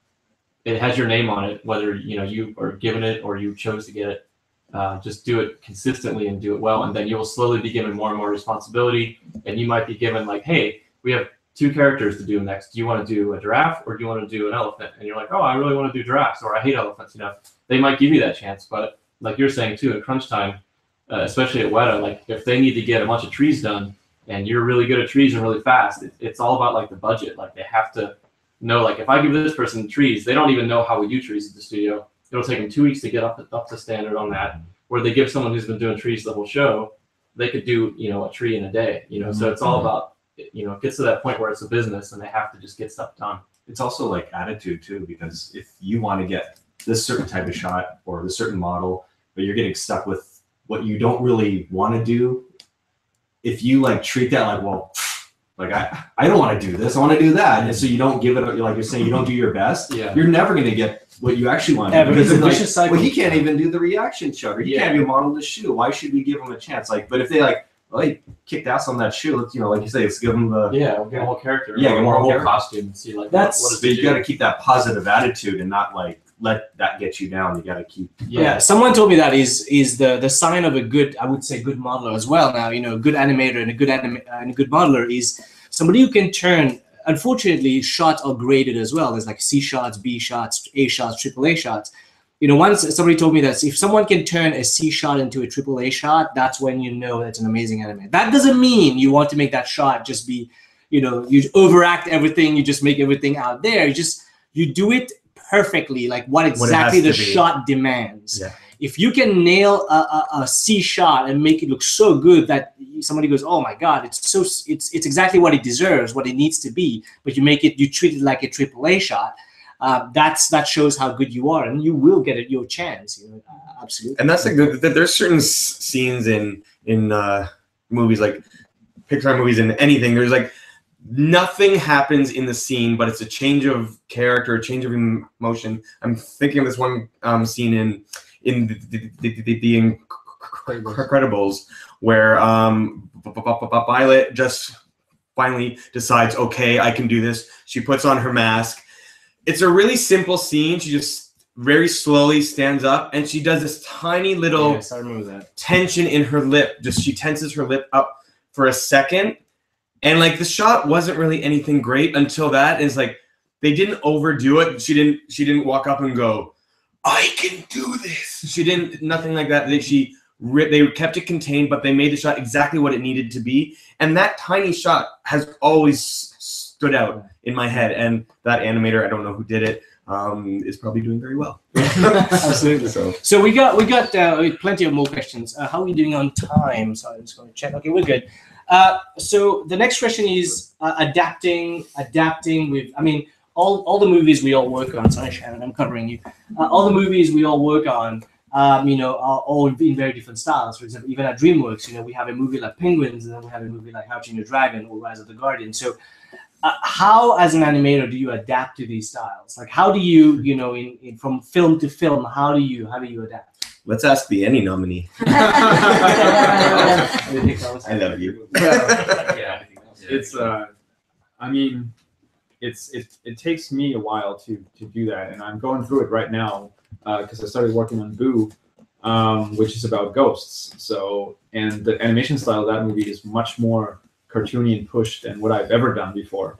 It has your name on it, whether you know you are given it or you chose to get it. Just do it consistently and do it well. And then you will slowly be given more and more responsibility. And you might be given like, hey, we have 2 characters to do next. Do you want to do a giraffe or do you want to do an elephant? And you're like, oh, I really want to do giraffes or I hate elephants. You know, they might give you that chance. But like you're saying too, in crunch time, especially at Weta, like if they need to get a bunch of trees done and you're really good at trees and really fast, it's all about like the budget. Like they have to know, like if I give this person trees, they don't even know how we do trees at the studio. It'll take them 2 weeks to get up to standard on that. Where they give someone who's been doing trees the whole show, they could do, you know, a tree in a day. You know, so it's all about, you know, it gets to that point where it's a business and they have to just get stuff done. It's also like attitude too, because if you want to get this certain type of shot or this certain model, but you're getting stuck with what you don't really want to do, if you like treat that like, well, like I don't want to do this, I want to do that, and so you don't give it, like you're saying, you don't do your best, you're never going to get what you actually want to do. Because it's a vicious cycle. Well, he can't even do the reaction shot, or he can't even model the shoe. Why should we give him a chance? Like, but if they like, well, he kicked ass on that shoe. Let's, you know, like you say, let's give him the give him a whole character. Yeah, give him a whole costume and see like that's. What but you got to keep that positive attitude and not like let that get you down. You got to keep. Yeah, someone told me that is the sign of a good, I would say, good modeler as well. Now, you know, a good animator and a good modeler is somebody who can turn. Unfortunately, shots are graded as well. There's like C shots, B shots, A shots, AAA shots. You know, once somebody told me that if someone can turn a C shot into a AAA shot, that's when you know that's an amazing animator. That doesn't mean you want to make that shot just be, you know, you overact everything, you just make everything out there. You do it perfectly, like what exactly the shot demands. Yeah. If you can nail a C shot and make it look so good that somebody goes, oh my God, it's exactly what it deserves, what it needs to be, but you treat it like a AAA shot. That shows how good you are, and you will get it your chance. You know, absolutely. And that's like there's certain scenes in movies, like Pixar movies and anything. There's like nothing happens in the scene, but it's a change of character, a change of emotion. I'm thinking of this one scene in the Incredibles where Violet just finally decides, okay, I can do this. She puts on her mask. It's a really simple scene. She just very slowly stands up and she does this tiny little tension in her lip. She tenses her lip up for a second. And like the shot wasn't really anything great until that. And it's like they didn't overdo it. She didn't walk up and go, I can do this. She didn't, nothing like that. They kept it contained, but they made the shot exactly what it needed to be. And that tiny shot has always stood out in my head. And that animator, I don't know who did it, is probably doing very well. Absolutely. So we got plenty of more questions. How are we doing on time? So I'm just going to check. Okay, we're good. So the next question is adapting with. I mean, all the movies we all work on. Sorry, Shannon, I'm covering you. All the movies we all work on, you know, are all in very different styles. For example, even at Dreamworks, you know, we have a movie like Penguins, and then we have a movie like How to Train Your Dragon or Rise of the Guardian. So how, as an animator, do you adapt to these styles? Like, how do you, you know, from film to film, how do you adapt? Let's ask the Annie nominee. I I love you. Yeah, it's I mean, it takes me a while to do that, and I'm going through it right now because I started working on Boo, which is about ghosts. So, and the animation style of that movie is much more cartoony and pushed than what I've ever done before.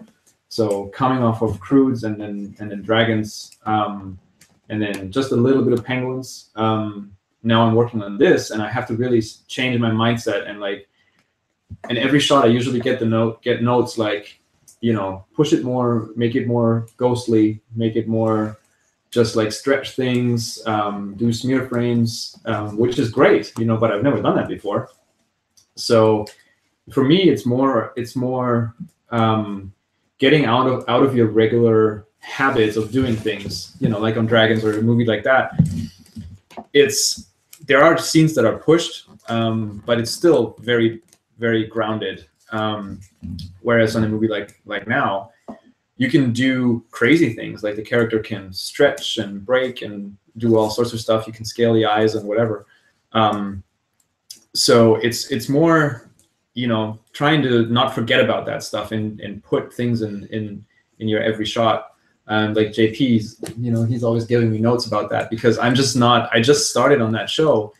So coming off of Crudes and then Dragons, and then just a little bit of Penguins. Now I'm working on this, and I have to really change my mindset. And like, in every shot, I usually get notes like, you know, push it more, make it more ghostly, make it more just like stretch things, do smear frames, which is great, you know, but I've never done that before. So for me, it's more getting out of your regular habits of doing things, you know, like on Dragons or a movie like that. There are scenes that are pushed, but it's still very, very grounded. Whereas on a movie like now, you can do crazy things, like the character can stretch and break and do all sorts of stuff. You can scale the eyes and whatever. So it's more, you know, trying to not forget about that stuff and put things in your every shot. Like JP's, you know, he's always giving me notes about that because I just started on that show,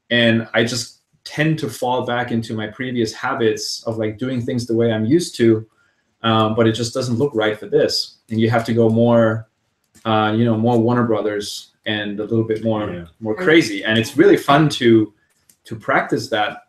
and I just tend to fall back into my previous habits of like doing things the way I'm used to, but it just doesn't look right for this. And you have to go more, you know, more Warner Brothers and a little bit more crazy. And it's really fun to practice that,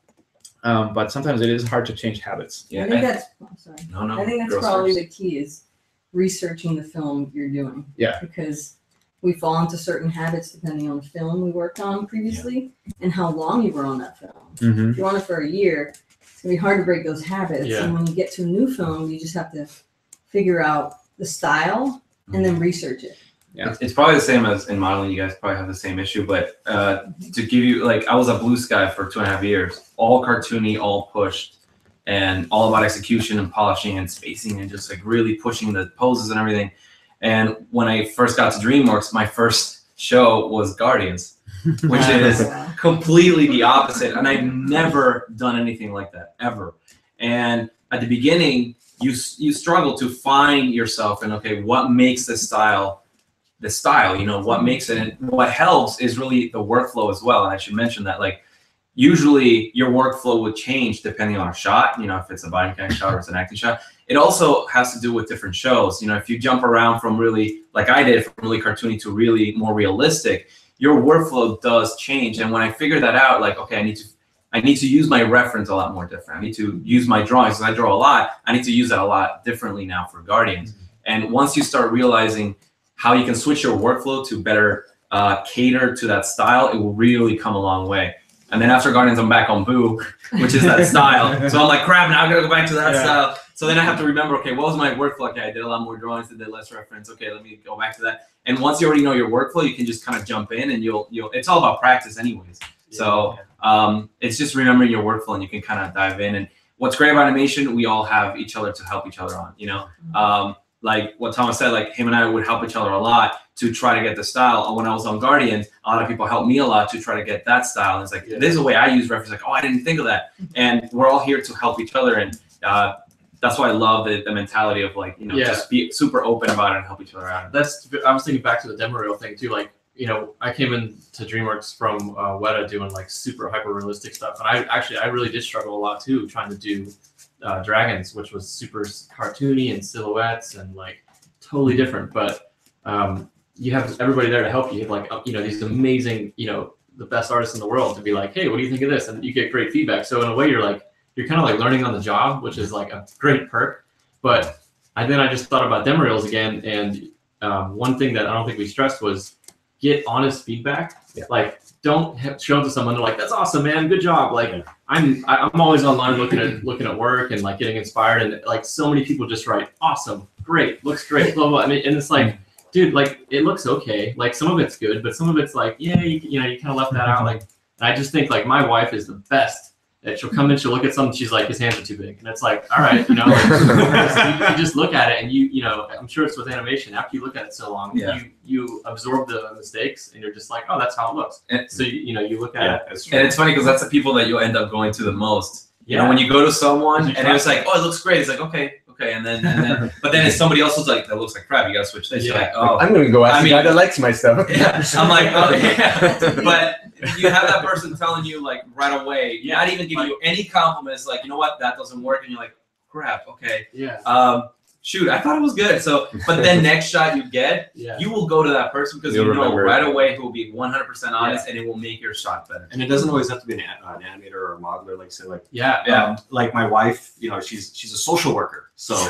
but sometimes it is hard to change habits. Yeah, I think that's probably the key is researching the film you're doing. Yeah. Because we fall into certain habits depending on the film we worked on previously and how long you were on that film. Mm-hmm. If you're on it for a year, it's gonna be hard to break those habits. Yeah. And when you get to a new film, you just have to figure out the style and then research it. Yeah. It's probably the same as in modeling. You guys probably have the same issue, but to give you, like, I was at Blue Sky for 2.5 years, all cartoony, all pushed, and all about execution and polishing and spacing and just like really pushing the poses and everything. And when I first got to DreamWorks, my first show was Guardians, which is completely the opposite. And I've never done anything like that, ever. And at the beginning, you struggle to find yourself and, okay, what makes this style, you know, what makes it, and what helps is really the workflow as well. And I should mention that, like, usually your workflow would change depending on a shot, you know, if it's a body mechanic shot or it's an acting shot. It also has to do with different shows. You know, if you jump around from really, like I did, from really cartoony to really more realistic, your workflow does change. And when I figured that out, like, okay, I need to use my reference a lot more different. I need to use my drawings. I draw a lot. I need to use that a lot differently now for Guardians. Mm-hmm. And once you start realizing how you can switch your workflow to better cater to that style, it will really come a long way. And then after Guardians, I'm back on Boo, which is that style. So I'm like, crap, now I gotta go back to that style. So then I have to remember, okay, what was my workflow? Okay, I did a lot more drawings, I did less reference. Okay, let me go back to that. And once you already know your workflow, you can just kind of jump in, and you'll it's all about practice anyways. So it's just remembering your workflow, and you can kind of dive in. And what's great about animation, we all have each other to help each other on, you know? Like what Thomas said, like him and I would help each other a lot to try to get the style. When I was on Guardians, a lot of people helped me a lot to try to get that style. And it's like, this is the way I use reference. Like, oh, I didn't think of that. And we're all here to help each other. And that's why I love the mentality of, like, you know, just be super open about it and help each other out. I was thinking back to the demo reel thing too. Like, you know, I came into DreamWorks from Weta doing like super hyper realistic stuff. And I really did struggle a lot too, trying to do Dragons, which was super cartoony and silhouettes and like totally different. But you have everybody there to help you. You have, like, you know, these amazing, you know, the best artists in the world to be like, hey, what do you think of this? And you get great feedback. So in a way, you're kind of like learning on the job, which is like a great perk. But then I just thought about demo reels again, and one thing that I don't think we stressed was get honest feedback. Yeah. Like, don't show it to someone. They're like, "That's awesome, man. Good job." Like, I'm always online looking at work and like getting inspired, and like so many people just write, "Awesome, great, looks great." Blah blah. I mean, and it's like, dude, like it looks okay. Like some of it's good, but some of it's like, yeah, you know, you kind of left that out. Like, I just think like my wife is the best. That she'll come in, she'll look at something, she's like, his hands are too big, and it's like, all right, you know, like, you just look at it, and you know, I'm sure it's with animation. After you look at it so long, you absorb the mistakes, and you're just like, oh, that's how it looks. And so you know, you look at it. And it's funny because that's the people that you'll end up going to the most. You know, when you go to someone and it's like, oh, it looks great. It's like, okay, and then but then if somebody else was like, that looks like crap, you gotta switch this. You're like, oh, I'm gonna go ask the guy that likes my stuff. I'm like, oh yeah, but you have that person telling you like right away, not even giving you any compliments, like, you know what, that doesn't work, and you're like, crap, okay, shoot, I thought it was good. So, but then next shot you get, you will go to that person because you know right away who will be 100% honest, and it will make your shot better. And it doesn't always have to be an animator or a modeler. Like say, like like my wife, you know, she's a social worker, so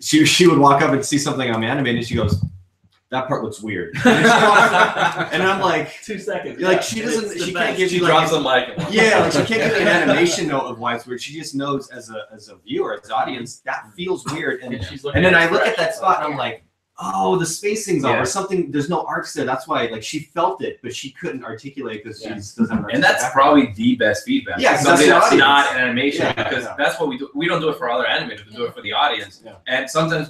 she would walk up and see something I'm animating, and she goes, that part looks weird. And I'm like, 2 seconds. Like she doesn't, she can't give you like, drops the mic. Yeah, like she can't give you an animation note of why it's weird. She just knows as a viewer, as an audience, that feels weird. And then I look at that spot and I'm like, oh, the spacing's off or something. There's no arcs there. That's why, like, she felt it, but she couldn't articulate because she doesn't have. And that's probably the best feedback. Yeah, something that's not an animation because that's what we do. We don't do it for other animators. We do it for the audience. Yeah. And sometimes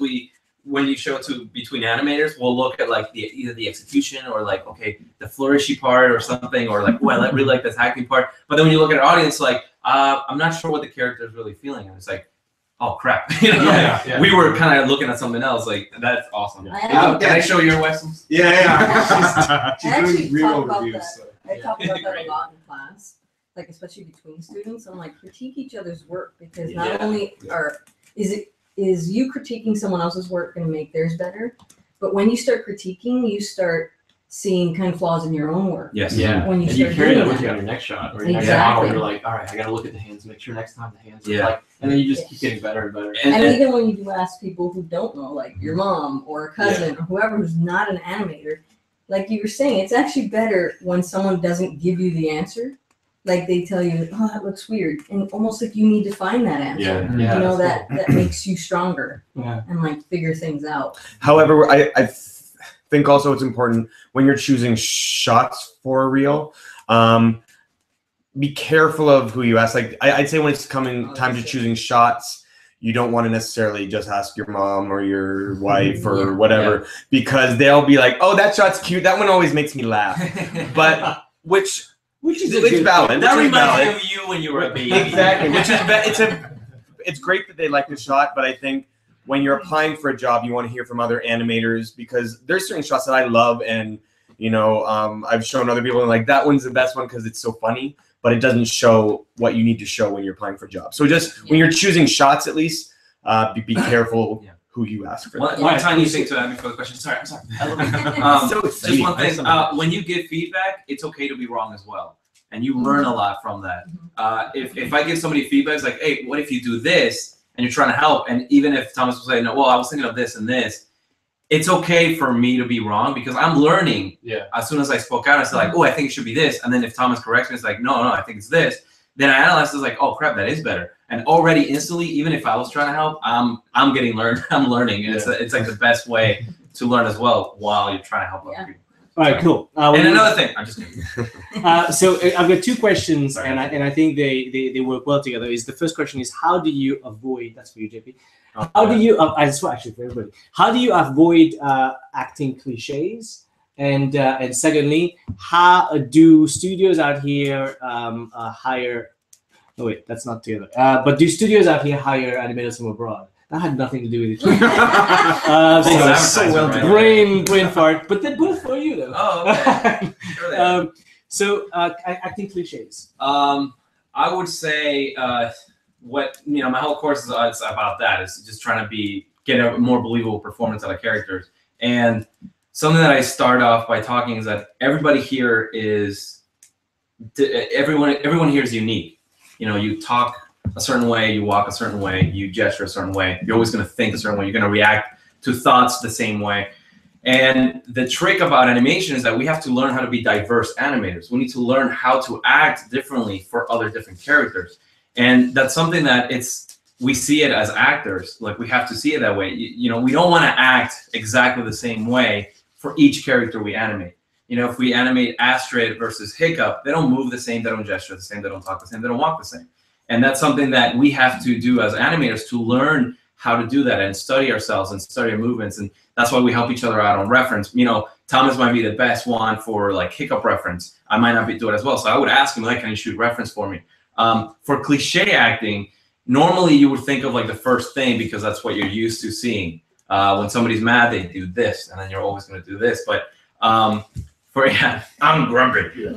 when you show it between animators, we'll look at like either the execution or like, okay, the flourishy part or something, or like, oh, I really like this acting part. But then when you look at an audience, like, I'm not sure what the character is really feeling, and it's like, oh crap, you know, we were kind of looking at something else. Like, that's awesome. Can I show your Wesums? Yeah. She's doing real reviews. I talk about that a lot in class, like especially between students. I'm like, critique each other's work because not only is you critiquing someone else's work going to make theirs better, but when you start critiquing, you start seeing kind of flaws in your own work. Yes. Yeah. When you and start you carry that doing with you on your next shot or your next model, you're like, all right, I got to look at the hands, make sure next time the hands are like, and then you just keep getting better and better. And even when you do ask people who don't know, like your mom or a cousin or whoever who's not an animator, like you were saying, it's actually better when someone doesn't give you the answer. Like they tell you, oh, that looks weird, and almost like you need to find that answer. You know, that makes you stronger and like figure things out. However, I think also it's important when you're choosing shots for a reel, be careful of who you ask. Like I'd say when it's time to choosing shots, you don't want to necessarily just ask your mom or your wife or whatever, because they'll be like, oh, that shot's cute. That one always makes me laugh. But which is valid. That reminds me of you when you were a baby. Exactly. Which is it's great that they like the shot, but I think when you're applying for a job, you want to hear from other animators, because there's certain shots that I love, and you know, I've shown other people and like, that one's the best one because it's so funny, but it doesn't show what you need to show when you're applying for jobs. So just when you're choosing shots, at least be careful who you ask for. One tiny thing to add before the question. Sorry, I'm sorry. Just one thing. When you give feedback, it's okay to be wrong as well, and you learn a lot from that. If I give somebody feedback, it's like, hey, what if you do this, and you're trying to help, and even if Thomas will say, no, well, I was thinking of this and this, it's okay for me to be wrong because I'm learning. As soon as I spoke out, I said like, oh, I think it should be this, and then if Thomas corrects me, it's like, no, I think it's this. Then I analyze it, like, oh crap, that is better. And already instantly, even if I was trying to help, I'm getting learned. I'm learning, and it's like the best way to learn as well while you're trying to help other people. All right, cool. And another thing, I'm just kidding. So I've got two questions, and I think they work well together. Is the first question is, how do you avoid? That's for you, JP. How do you? Actually, for everybody. How do you avoid acting cliches? And secondly, how do studios out here hire? Oh wait, that's not together. But do studios out here hire animators from abroad? That had nothing to do with it. So well, brain fart. But they're both for you though. Oh, okay. Sure so acting cliches. I would say my whole course is about that. It's just trying to get a more believable performance out of characters. And something that I start off by talking is that everybody here is everyone here is unique. You know, you talk a certain way, you walk a certain way, you gesture a certain way. You're always going to think a certain way. You're going to react to thoughts the same way. And the trick about animation is that we have to learn how to be diverse animators. We need to learn how to act differently for other different characters. And that's something that we see it as actors. Like, we have to see it that way. You know, we don't want to act exactly the same way for each character we animate. You know, if we animate Astrid versus Hiccup, they don't move the same, they don't gesture the same, they don't talk the same, they don't walk the same. And that's something that we have to do as animators, to learn how to do that and study ourselves and study our movements. And that's why we help each other out on reference. You know, Thomas might be the best one for like Hiccup reference. I might not be doing it as well. So I would ask him, like, can you shoot reference for me? For cliche acting, normally you would think of like the first thing, because that's what you're used to seeing. When somebody's mad, they do this, and then you're always going to do this. But I'm grumpy.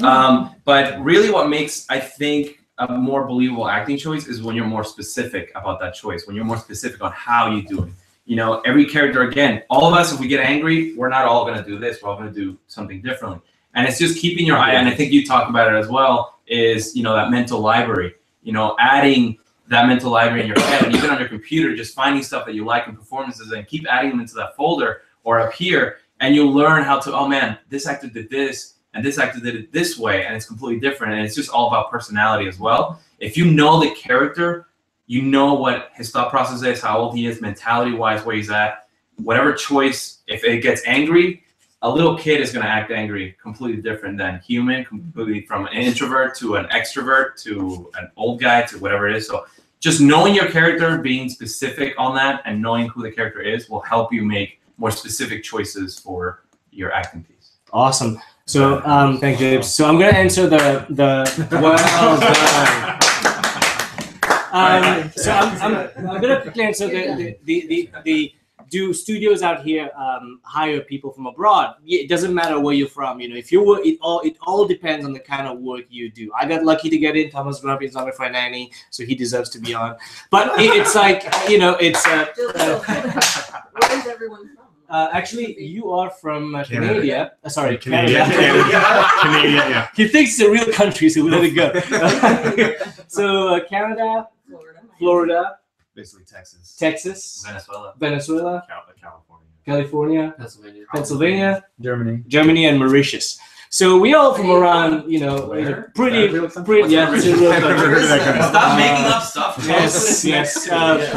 But really what makes, I think, a more believable acting choice is when you're more specific about that choice, when you're more specific on how you do it. You know, every character, again, all of us, if we get angry, we're not all going to do this. We're all going to do something differently. And it's just keeping your eye, and I think you talk about it as well, is, you know, that mental library, you know, adding that mental library in your head, and even on your computer, just finding stuff that you like in performances and keep adding them into that folder or up here, and you'll learn how to, oh man, this actor did this, and this actor did it this way, and it's completely different, and it's just all about personality as well. If you know the character, you know what his thought process is, how old he is, mentality-wise, where he's at, whatever choice, if it gets angry, a little kid is going to act angry, completely different than human, completely from an introvert to an extrovert to an old guy to whatever it is. So just knowing your character, being specific on that, and knowing who the character is will help you make more specific choices for your acting piece. Awesome. So thank you, James. So I'm going to answer the well done. So I'm going to quickly answer the do studios out here hire people from abroad? It doesn't matter where you're from. You know, if you were, it all depends on the kind of work you do. I got lucky to get in. Thomas Grummt is on me for a nanny, so he deserves to be on. But it's like, you know, it's. Where is everyone from? Actually, you are from Canada. Canada. Sorry, Canada. Canada, yeah. He thinks it's a real country, so we let it go. So Canada, Florida, Basically Texas. Texas, Venezuela, California, Pennsylvania, Germany, and Mauritius. So we all from around, you know, pretty, yeah. Stop making up stuff. Yes.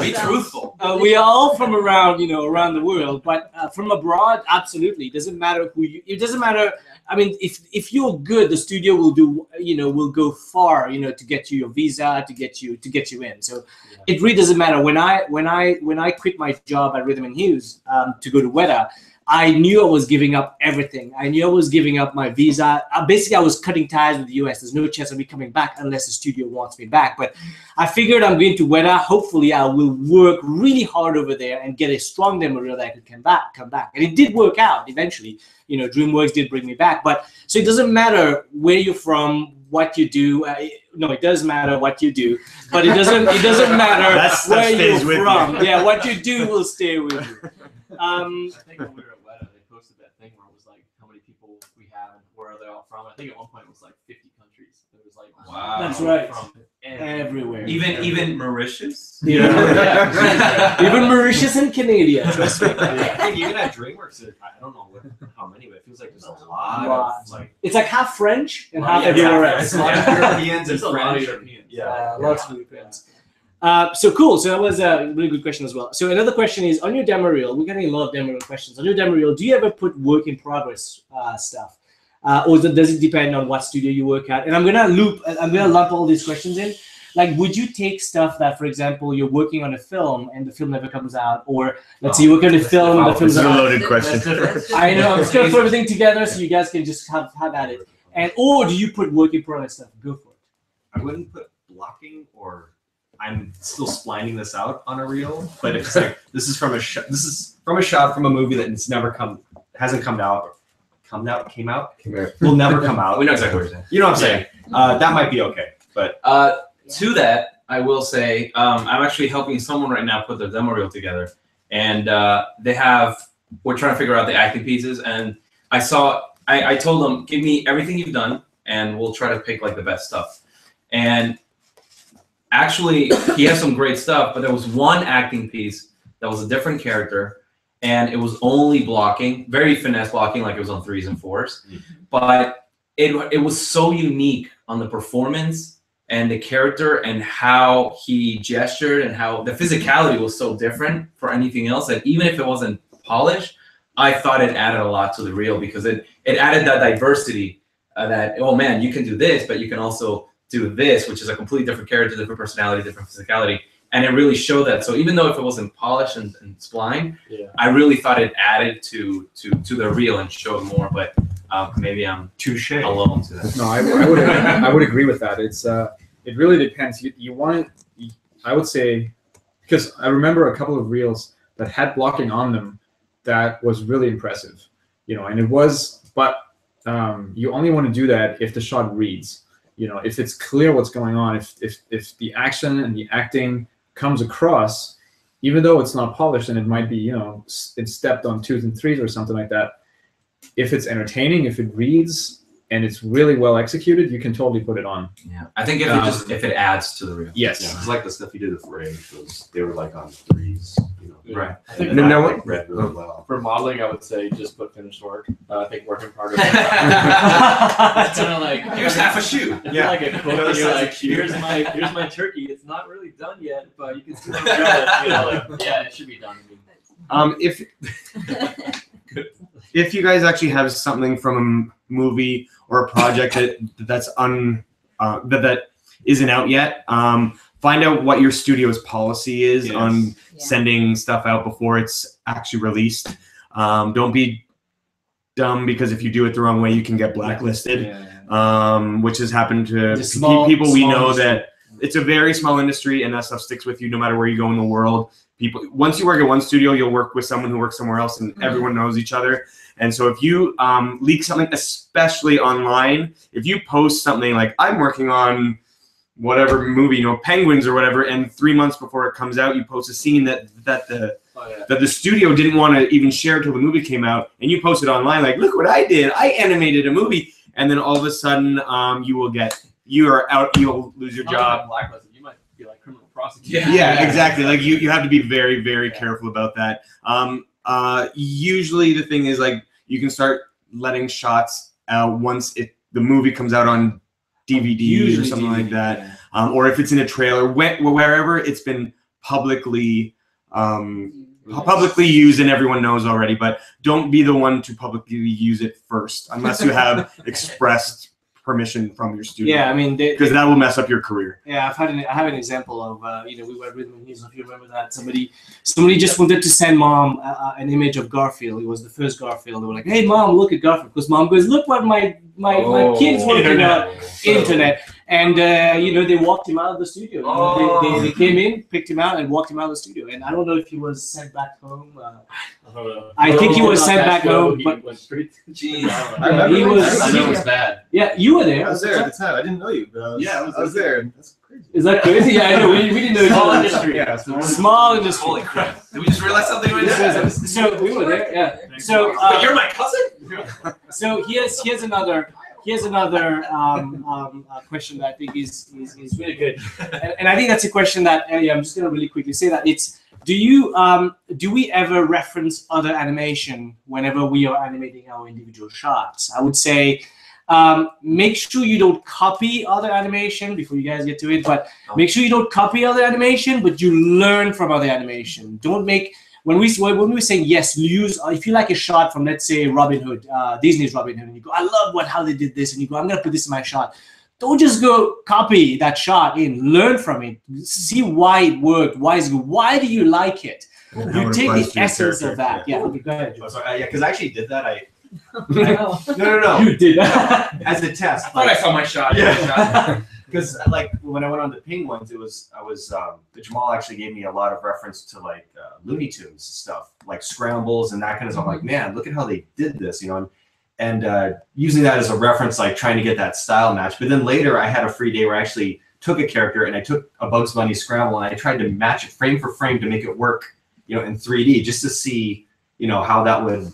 Be truthful. We are all from around, you know, around the world, but from abroad, absolutely. It doesn't matter who you. It doesn't matter. I mean, if you're good, the studio will do, you know, will go far, you know, to get you your visa, to get you in. So it really doesn't matter. When I quit my job at Rhythm and Hues to go to Weta, I knew I was giving up everything. I knew I was giving up my visa. Basically, I was cutting ties with the US. There's no chance of me coming back unless the studio wants me back. But I figured I'm going to Weta. Hopefully, I will work really hard over there and get a strong demo reel that I could come back. And it did work out eventually. You know, Dreamworks did bring me back. But so it doesn't matter where you're from, what you do. No, it does matter what you do, but it doesn't matter where you're from. Yeah, what you do will stay with you. I think when we were at Weta, they posted that thing where it was like how many people we have and where are they all from. I think at one point it was like 50 countries. It was like, wow, that's right, from everywhere. Even Mauritius. Yeah. Even Mauritius and Canada. Trust me. I think even at Dreamworks, I don't know how many, but it feels like there's a lot of like. It's like half French and half everywhere else. It's a lot of Europeans and There's a lot of French. Europeans. Lots of Europeans. So cool. So that was a really good question as well. So another question is, on your demo reel, we're getting a lot of demo reel questions. On your demo reel, do you ever put work in progress stuff? Or does it depend on what studio you work at? And I'm gonna lump all these questions in. Like, would you take stuff that, for example, you're working on a film and the film never comes out, or let's say you work on a film, the film's This is a out. loaded question. I know. I'm just gonna throw everything together so you guys can just have at it. And or do you put work in progress stuff? Go for it. I wouldn't put blocking, or I'm still splining this out on a reel. But if it's like this is from a shot from a movie that it's never came out, will never come out. We know exactly what you're saying. You know what I'm saying? That might be okay, but to that, I will say I'm actually helping someone right now put their demo reel together, and we're trying to figure out the acting pieces. And I told them, give me everything you've done, and we'll try to pick like the best stuff. And actually, he has some great stuff, but there was one acting piece that was a different character, and it was only blocking, very finesse blocking, like it was on 3s and 4s. But it was so unique on the performance and the character and how he gestured and how the physicality was so different for anything else that even if it wasn't polished, I thought it added a lot to the reel because it added that diversity that, oh man, you can do this, but you can also do this, which is a completely different character, different personality, different physicality. And it really showed that. So even though if it wasn't polished and spline, I really thought it added to the reel and showed more. But maybe I'm alone to that. No, I would agree with that. It's it really depends. You want it, I would say, because I remember a couple of reels that had blocking on them that was really impressive, you know, and it was, but you only want to do that if the shot reads, you know, if it's clear what's going on, if the action and the acting comes across, even though it's not polished and it might be, you know, it's stepped on 2s and 3s or something like that. If it's entertaining, if it reads and it's really well executed, you can totally put it on. Yeah, I think if it adds to the reel. Yes, yeah, it's like the stuff you did with Ray, because they were like on 3s, you know. Right. I think And that like read really well. for modeling, I would say just put finished work. I think work in progress. That's kind of like here's half a shoe. It's Yeah. like a quote. Another You're size like, of shoe. here's my turkey. It's not really done yet, but you can still enjoy it. You know, like, yeah, it should be done. If you guys actually have something from a movie or a project that isn't out yet, find out what your studio's policy is on sending stuff out before it's actually released. Don't be dumb, because if you do it the wrong way, you can get blacklisted, which has happened to people we know. That it's a very small industry, and that stuff sticks with you no matter where you go in the world. People, once you work at one studio, you'll work with someone who works somewhere else, and everyone knows each other. And so if you leak something, especially online, if you post something like, I'm working on whatever movie, you know, Penguins or whatever, and 3 months before it comes out, you post a scene that the studio didn't want to even share till the movie came out, and you post it online like, look what I did, I animated a movie, and then all of a sudden you'll lose your job. Blacklisted. You might be like criminal prosecutor. Yeah, exactly. Like you have to be very, very careful about that. Usually the thing is, like, you can start letting shots out once the movie comes out on DVD or something like that, or if it's in a trailer, wherever it's been publicly used and everyone knows already. But don't be the one to publicly use it first unless you have expressed permission from your studio. Yeah, I mean, because that will mess up your career. Yeah, I have an example of you know, we were at Rhythm and News, if you remember that. Somebody just wanted to send mom an image of Garfield. It was the first Garfield. They were like, "Hey mom, look at Garfield," because mom goes, "Look what my kids working on internet." And you know, they walked him out of the studio. They came in, picked him out, and walked him out of the studio. And I don't know if he was sent back home. I think he was sent back home, but went straight to Jeez. I remember he was. I know it was bad. Yeah, you were there. I was there at the time. I didn't know you, but I was there. That's crazy. Is that crazy? Yeah, I know. We didn't know. Small industry. Yeah, Small industry. Holy crap! Did we just realize something right now? So we were there. Yeah. So But you're my cousin. so here's another question that I think is really good, and I think that's a question that I'm just going to really quickly say that it's, do we ever reference other animation whenever we are animating our individual shots? I would say make sure you don't copy other animation before you guys get to it, but make sure you don't copy other animation, but you learn from other animation. Don't make when we're saying yes, use if you like a shot from, let's say, Robin Hood, Disney's Robin Hood, and you go, I love how they did this, and you go, I'm gonna put this in my shot. Don't just go copy that shot in. Learn from it. See why it worked. Why is it good? Why do you like it? You take the essence of that. Yeah. Okay, go ahead. Oh, sorry, yeah, because I actually did that. No. No. You did. As a test. I thought I saw my shot. Yeah. Because like when I went on the Penguins, Jamal actually gave me a lot of reference to like Looney Tunes stuff, like scrambles and that kind of stuff. I'm like, man, look at how they did this, you know, and using that as a reference, like trying to get that style match. But then later I had a free day where I actually took a character and I took a Bugs Bunny scramble and I tried to match it frame for frame to make it work, you know, in 3D, just to see, you know, how that would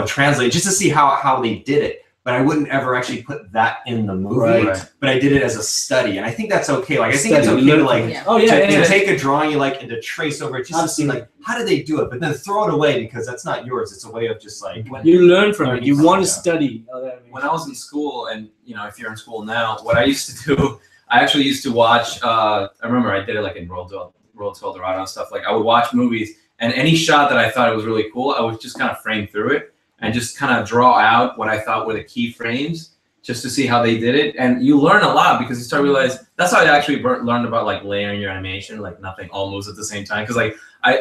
translate, just to see how they did it. but I wouldn't ever actually put that in the movie. Right. But I did it as a study, and I think that's okay. Like I think it's Study, okay to learn like from it. Oh, yeah, to yeah. take a drawing you like and to trace over it just to see Absolutely. like how did they do it, but then throw it away because that's not yours. It's a way of just like You learn from it. learning You from want it, to yeah. study. When I was in school, and if you're in school now, what I used to do, I actually used to watch. I remember I did it like in Road to Eldorado and stuff. Like I would watch movies, and any shot that I thought it was really cool, I would just kind of frame through it and just kind of draw out what I thought were the key frames, just to see how they did it. And you learn a lot because you start to realize that's how I actually learned about like layering your animation, like nothing all moves at the same time. Because like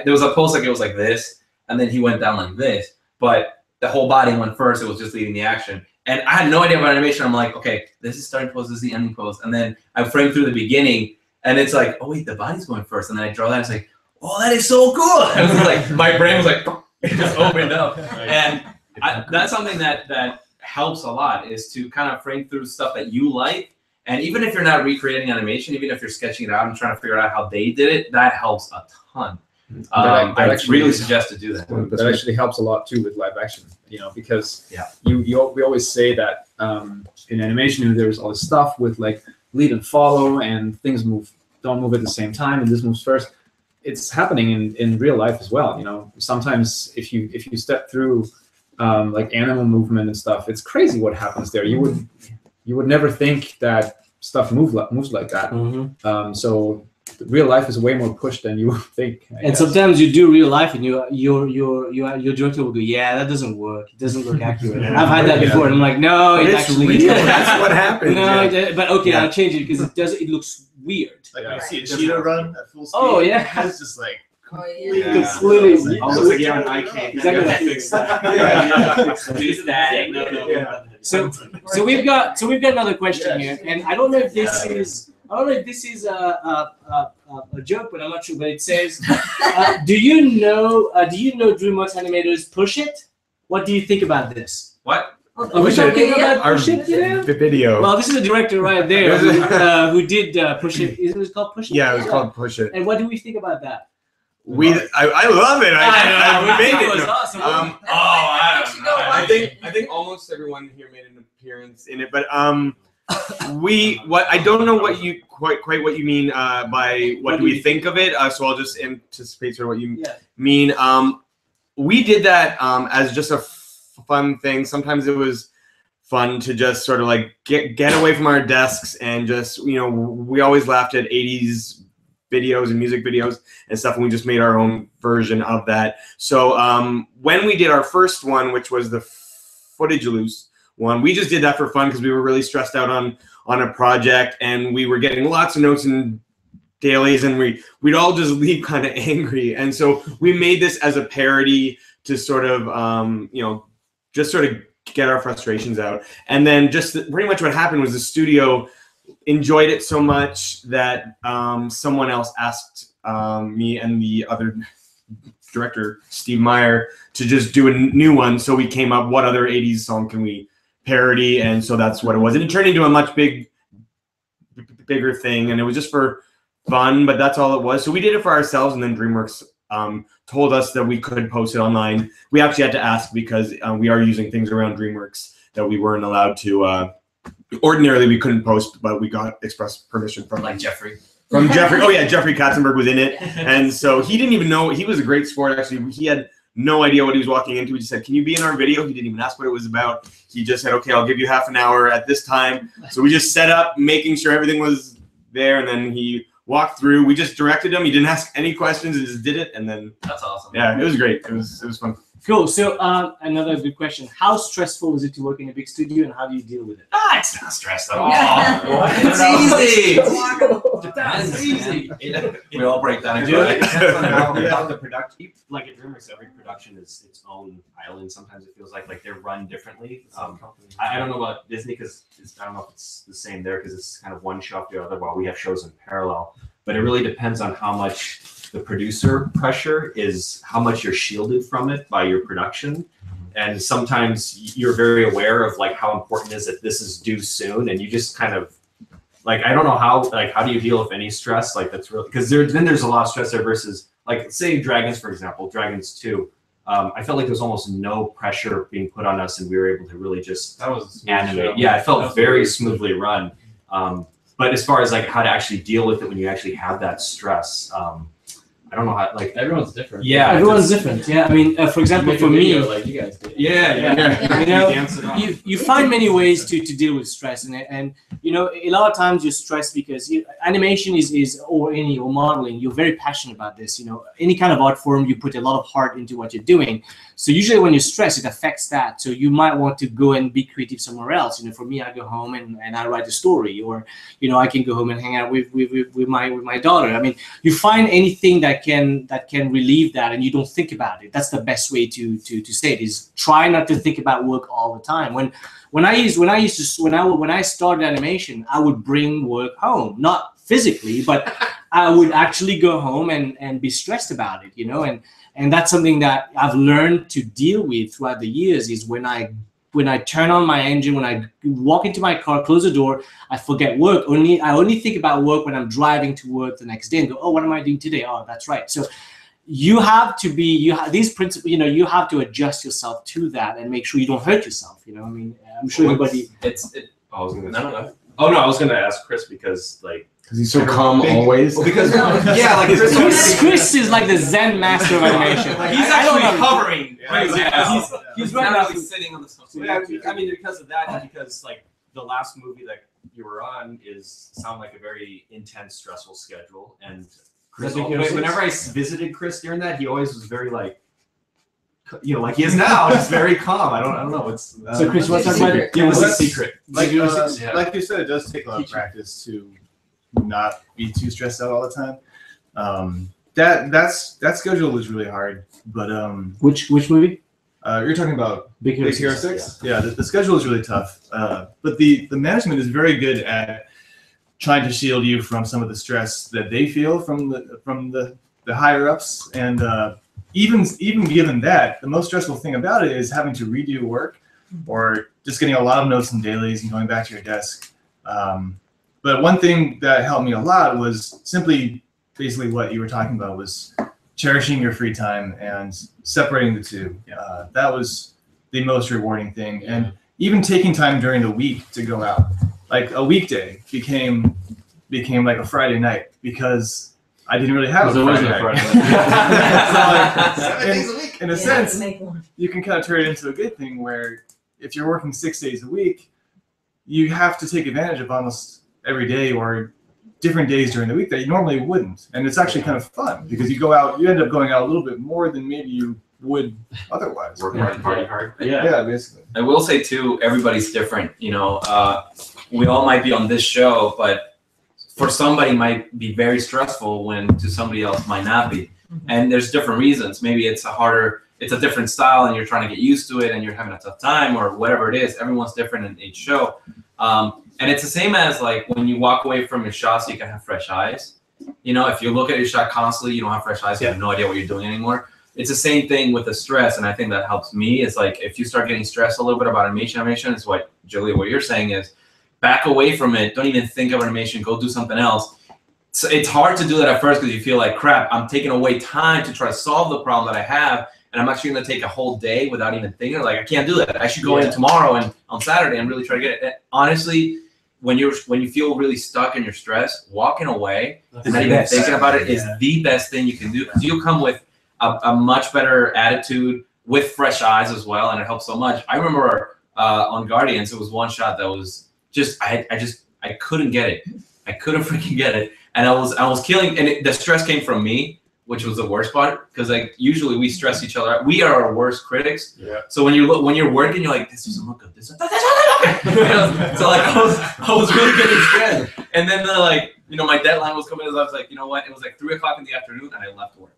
there was a pose like it was like this, and then he went down like this, but the whole body went first. It was just leading the action. And I had no idea about animation. I'm like, okay, this is starting pose, this is the ending pose. And then I frame through the beginning, and it's like, oh wait, the body's going first. And then I draw that, it's like, oh, that is so cool. And it was like, my brain was like, it just opened up. And that's something that helps a lot, is to kind of frame through stuff that you like. And even if you're not recreating animation, even if you're sketching it out and trying to figure out how they did it, that helps a ton. I really suggest to do that. That actually helps a lot too with live action, because we always say that in animation there's all this stuff with like lead and follow, and things don't move at the same time, and this moves first. It's happening in real life as well. Sometimes if you step through like animal movement and stuff, it's crazy what happens there. You would never think that stuff moves like that. Mm-hmm. So real life is way more pushed than you would think. I And guess. sometimes you do real life, and your director will go, yeah, that doesn't work. It doesn't look accurate. And I've had that before, and I'm like, no, But it it's actually real. That's what happens. No, yeah. but okay, I'll change it because it looks weird. Like when you see a cheetah run at full speed. Oh, yeah. It's just like Oh, yeah. Completely. almost like you're on iCake. Exactly. Fix that. Fix that. No. So we've got another question here, and I don't know if this is a joke, but I'm not sure. But it says, do you know DreamWorks animators Push It? What do you think about this? What? Are we Push It. talking about Our Push It? Yeah. video. Well, this is a director right there who did Push It. Is it called Push It? Yeah, it was called Push It. And what do we think about that? I love it. I made It was it. awesome. I think almost everyone here made an appearance in it, but I don't know what you quite what you mean by what do we think of it. So I'll just anticipate sort of what you mean. We did that as just a fun thing. Sometimes it was fun to just sort of like get away from our desks and just we always laughed at 80s videos and music videos and stuff, and we just made our own version of that. So when we did our first one, which was the footage loose one, we just did that for fun because we were really stressed out on a project, and we were getting lots of notes and dailies, and we'd all just leave kind of angry. And so we made this as a parody to sort of just sort of get our frustrations out. And then just pretty much what happened was the studio enjoyed it so much that someone else asked me and the other director, Steve Meyer, to just do a new one. So we came up, what other 80s song can we parody? And so that's what it was. And it turned into a much bigger thing, and it was just for fun, but that's all it was. So we did it for ourselves, and then DreamWorks told us that we could post it online. We actually had to ask because we are using things around DreamWorks that we weren't allowed to. Ordinarily, we couldn't post, but we got express permission from Jeffrey. From Jeffrey. Oh yeah, Jeffrey Katzenberg was in it, and so he didn't even know. He was a great sport. Actually, he had no idea what he was walking into. He just said, "Can you be in our video?" He didn't even ask what it was about. He just said, "Okay, I'll give you half an hour at this time." So we just set up, making sure everything was there, and then he walked through. We just directed him. He didn't ask any questions. He just did it, and then that's awesome. Yeah, it was great. It was fun. Cool. So another good question: how stressful is it to work in a big studio, and how do you deal with it? It's not stressed at all. It's easy. That's easy. We all break down and It depends on how the production. Like at Dreamworks, every production is its own island. Sometimes it feels like they're run differently. I don't know about Disney because I don't know if it's the same there because it's kind of one show after the other while we have shows in parallel. But it really depends on how much the producer pressure is, how much you're shielded from it by your production. And sometimes you're very aware of like how important it is that this is due soon, and you just kind of like, I don't know how do you deal with any stress? Like that's really, because there's a lot of stress there versus like say Dragons, for example, Dragons 2. I felt like there was almost no pressure being put on us, and we were able to really just That was animate. Yeah, it felt very smoothly run. But as far as like how to actually deal with it when you actually have that stress, I don't know how. Like everyone's different. Yeah, everyone's different. Yeah, I mean, for example, for me, like you guys did. you know, you find many ways to deal with stress, and you know, a lot of times you're stressed because animation is or modeling. You're very passionate about this. You know, any kind of art form, you put a lot of heart into what you're doing. So usually when you're stressed, it affects that. So you might want to go and be creative somewhere else. You know, for me, I go home and I write a story, or you know, I can go home and hang out with my daughter. I mean, you find anything that can relieve that, and you don't think about it. That's the best way to say it, is try not to think about work all the time. When I started animation, I would bring work home, not physically, but I would actually go home and be stressed about it, you know, and that's something that I've learned to deal with throughout the years. Is when I turn on my engine, when I walk into my car, close the door, I forget work. I only think about work when I'm driving to work the next day and go, oh, what am I doing today? Oh, that's right. So you have to these principles, you know, you have to adjust yourself to that and make sure you don't hurt yourself. You know, I mean, I'm sure everybody. I was gonna ask Chris because like. Because he's so calm always. Well, because yeah, like Chris is like the Zen master of animation. Like, he's actually hovering. He's right now sitting on the sofa. Yeah, I mean, because of that, and because like the last movie that you were on sound like a very intense, stressful schedule. And Chris, whenever I visited Chris during that, he always was very like, you know, like he is now, just very calm. I don't know. It's so Chris, what's our secret? Yeah, what's the secret? Like you said, it does take a lot of practice to not be too stressed out all the time. That schedule was really hard, but which movie? You're talking about Big Hero 6? Yeah, the schedule is really tough, but the management is very good at trying to shield you from some of the stress that they feel from the higher ups, and even given that, the most stressful thing about it is having to redo work or just getting a lot of notes and dailies and going back to your desk. But one thing that helped me a lot was simply basically what you were talking about, was cherishing your free time and separating the two. That was the most rewarding thing. And even taking time during the week to go out, like a weekday became like a Friday night because I didn't really have a Friday night. So like, 7 days a week. In a sense, you can kind of turn it into a good thing where if you're working 6 days a week, you have to take advantage of almost every day or different days during the week that you normally wouldn't. And it's actually kind of fun because you end up going out a little bit more than maybe you would otherwise. Work hard, party hard. Yeah, basically. I will say too, everybody's different. You know, we all might be on this show, but for somebody might be very stressful when to somebody else might not be. And there's different reasons. Maybe it's a different style and you're trying to get used to it and you're having a tough time or whatever it is. Everyone's different in each show. And it's the same as like when you walk away from your shot so you can have fresh eyes. You know, if you look at your shot constantly, you don't have fresh eyes, you have no idea what you're doing anymore. It's the same thing with the stress, and I think that helps me. It's like if you start getting stressed a little bit about animation is what, Jalil, what you're saying is back away from it. Don't even think of animation. Go do something else. So it's hard to do that at first because you feel like, crap, I'm taking away time to try to solve the problem that I have, and I'm actually going to take a whole day without even thinking. Like, I can't do that. I should go in tomorrow and on Saturday and really try to get it. Honestly, when you feel really stuck and you're stressed, walking away, not even thinking about it is the best thing you can do, because you'll come with a much better attitude with fresh eyes as well, and it helps so much. I remember on Guardians, it was one shot that was just I couldn't get it. I couldn't freaking get it, and I was killing. And the stress came from me, which was the worst part, because like usually we stress each other out. We are our worst critics. Yeah. So when you're working, you're like, this doesn't look good. This doesn't look good. So like I was really getting stressed. And then like, you know, my deadline was coming. So I was like, you know what? It was like 3 o'clock in the afternoon, and I left work.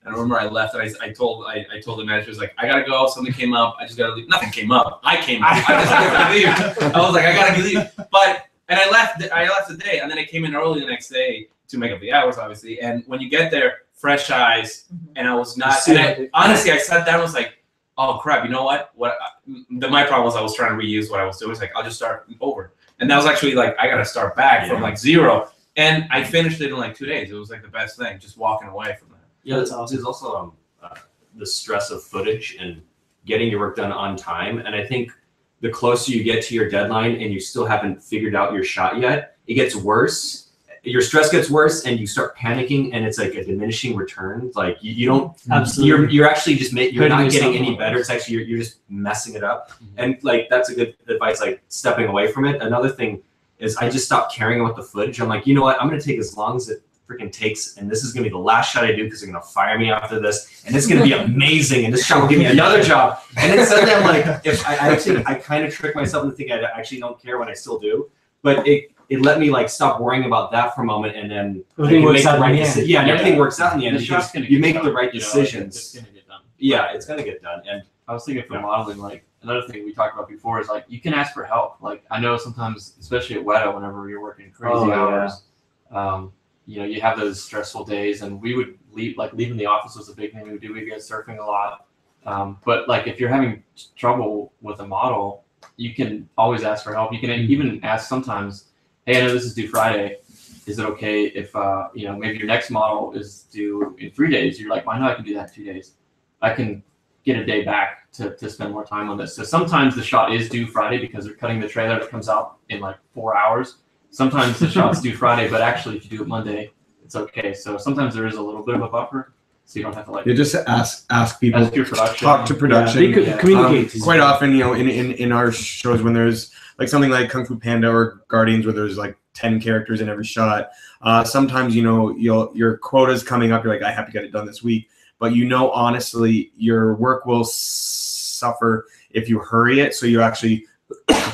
And I remember I left, and I told the managers, like, I gotta go. Something came up. I just gotta leave. Nothing came up. I came up. I just had to leave. I was like, I gotta leave. And I left the day, and then I came in early the next day to make up the hours, obviously. And when you get there, fresh eyes, and I was not. And honestly, I sat down and was like, oh crap, you know what? My problem was I was trying to reuse what I was doing. It's like, I'll just start over. And that was actually like, I gotta start back from like zero. And I finished it in like 2 days. It was like the best thing, just walking away from that. Yeah, that's awesome. There's also the stress of footage and getting your work done on time. And I think the closer you get to your deadline and you still haven't figured out your shot yet, it gets worse. Your stress gets worse and you start panicking, and it's like a diminishing return. Like you don't, you're actually just you're not getting any better. It's actually, you're just messing it up. And like, that's a good advice, like stepping away from it. Another thing is I just stopped caring about the footage. I'm like, you know what? I'm going to take as long as it freaking takes. And this is going to be the last shot I do, because they're going to fire me after this. And it's going to be amazing. And this shot will give me another job. And then suddenly I'm like, if I kind of trick myself into thinking I actually don't care when I still do. But it let me like stop worrying about that for a moment, and then everything works out in the end. Yeah, and everything works out in the end. Because You make the right decisions. It's gonna get done. Yeah, it's gonna get done. And I was thinking for modeling, like another thing we talked about before is like you can ask for help. Like I know sometimes, especially at Weta, whenever you're working crazy hours, you know, you have those stressful days, and we would leaving the office was a big thing we would do. We'd go surfing a lot. But like if you're having trouble with a model, you can always ask for help. You can even ask sometimes, hey, I know this is due Friday. Is it okay if, you know, maybe your next model is due in 3 days? You're like, well, I know I can do that in 2 days. I can get a day back to spend more time on this. So sometimes the shot is due Friday because they're cutting the trailer that comes out in like 4 hours. Sometimes the shot's due Friday, but actually if you do it Monday, it's okay. So sometimes there is a little bit of a buffer, so you don't have to like. You just ask people, ask your production. talk to production. Communicate. Quite often, you know, in our shows, when there's like something like Kung Fu Panda or Guardians, where there's like 10 characters in every shot, sometimes, you know, your quota's coming up. You're like, I have to get it done this week. But you know, honestly, your work will suffer if you hurry it. So you actually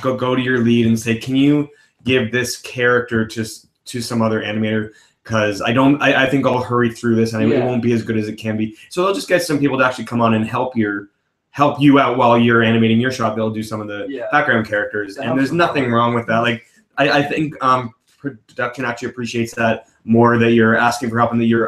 go to your lead and say, can you give this character to some other animator? Because I think I'll hurry through this, and it won't be as good as it can be. So they'll just get some people to actually come on and help you out while you're animating your shot. They'll do some of the background characters, and there's nothing wrong with that. Like I think production actually appreciates that more, that you're asking for help and that you're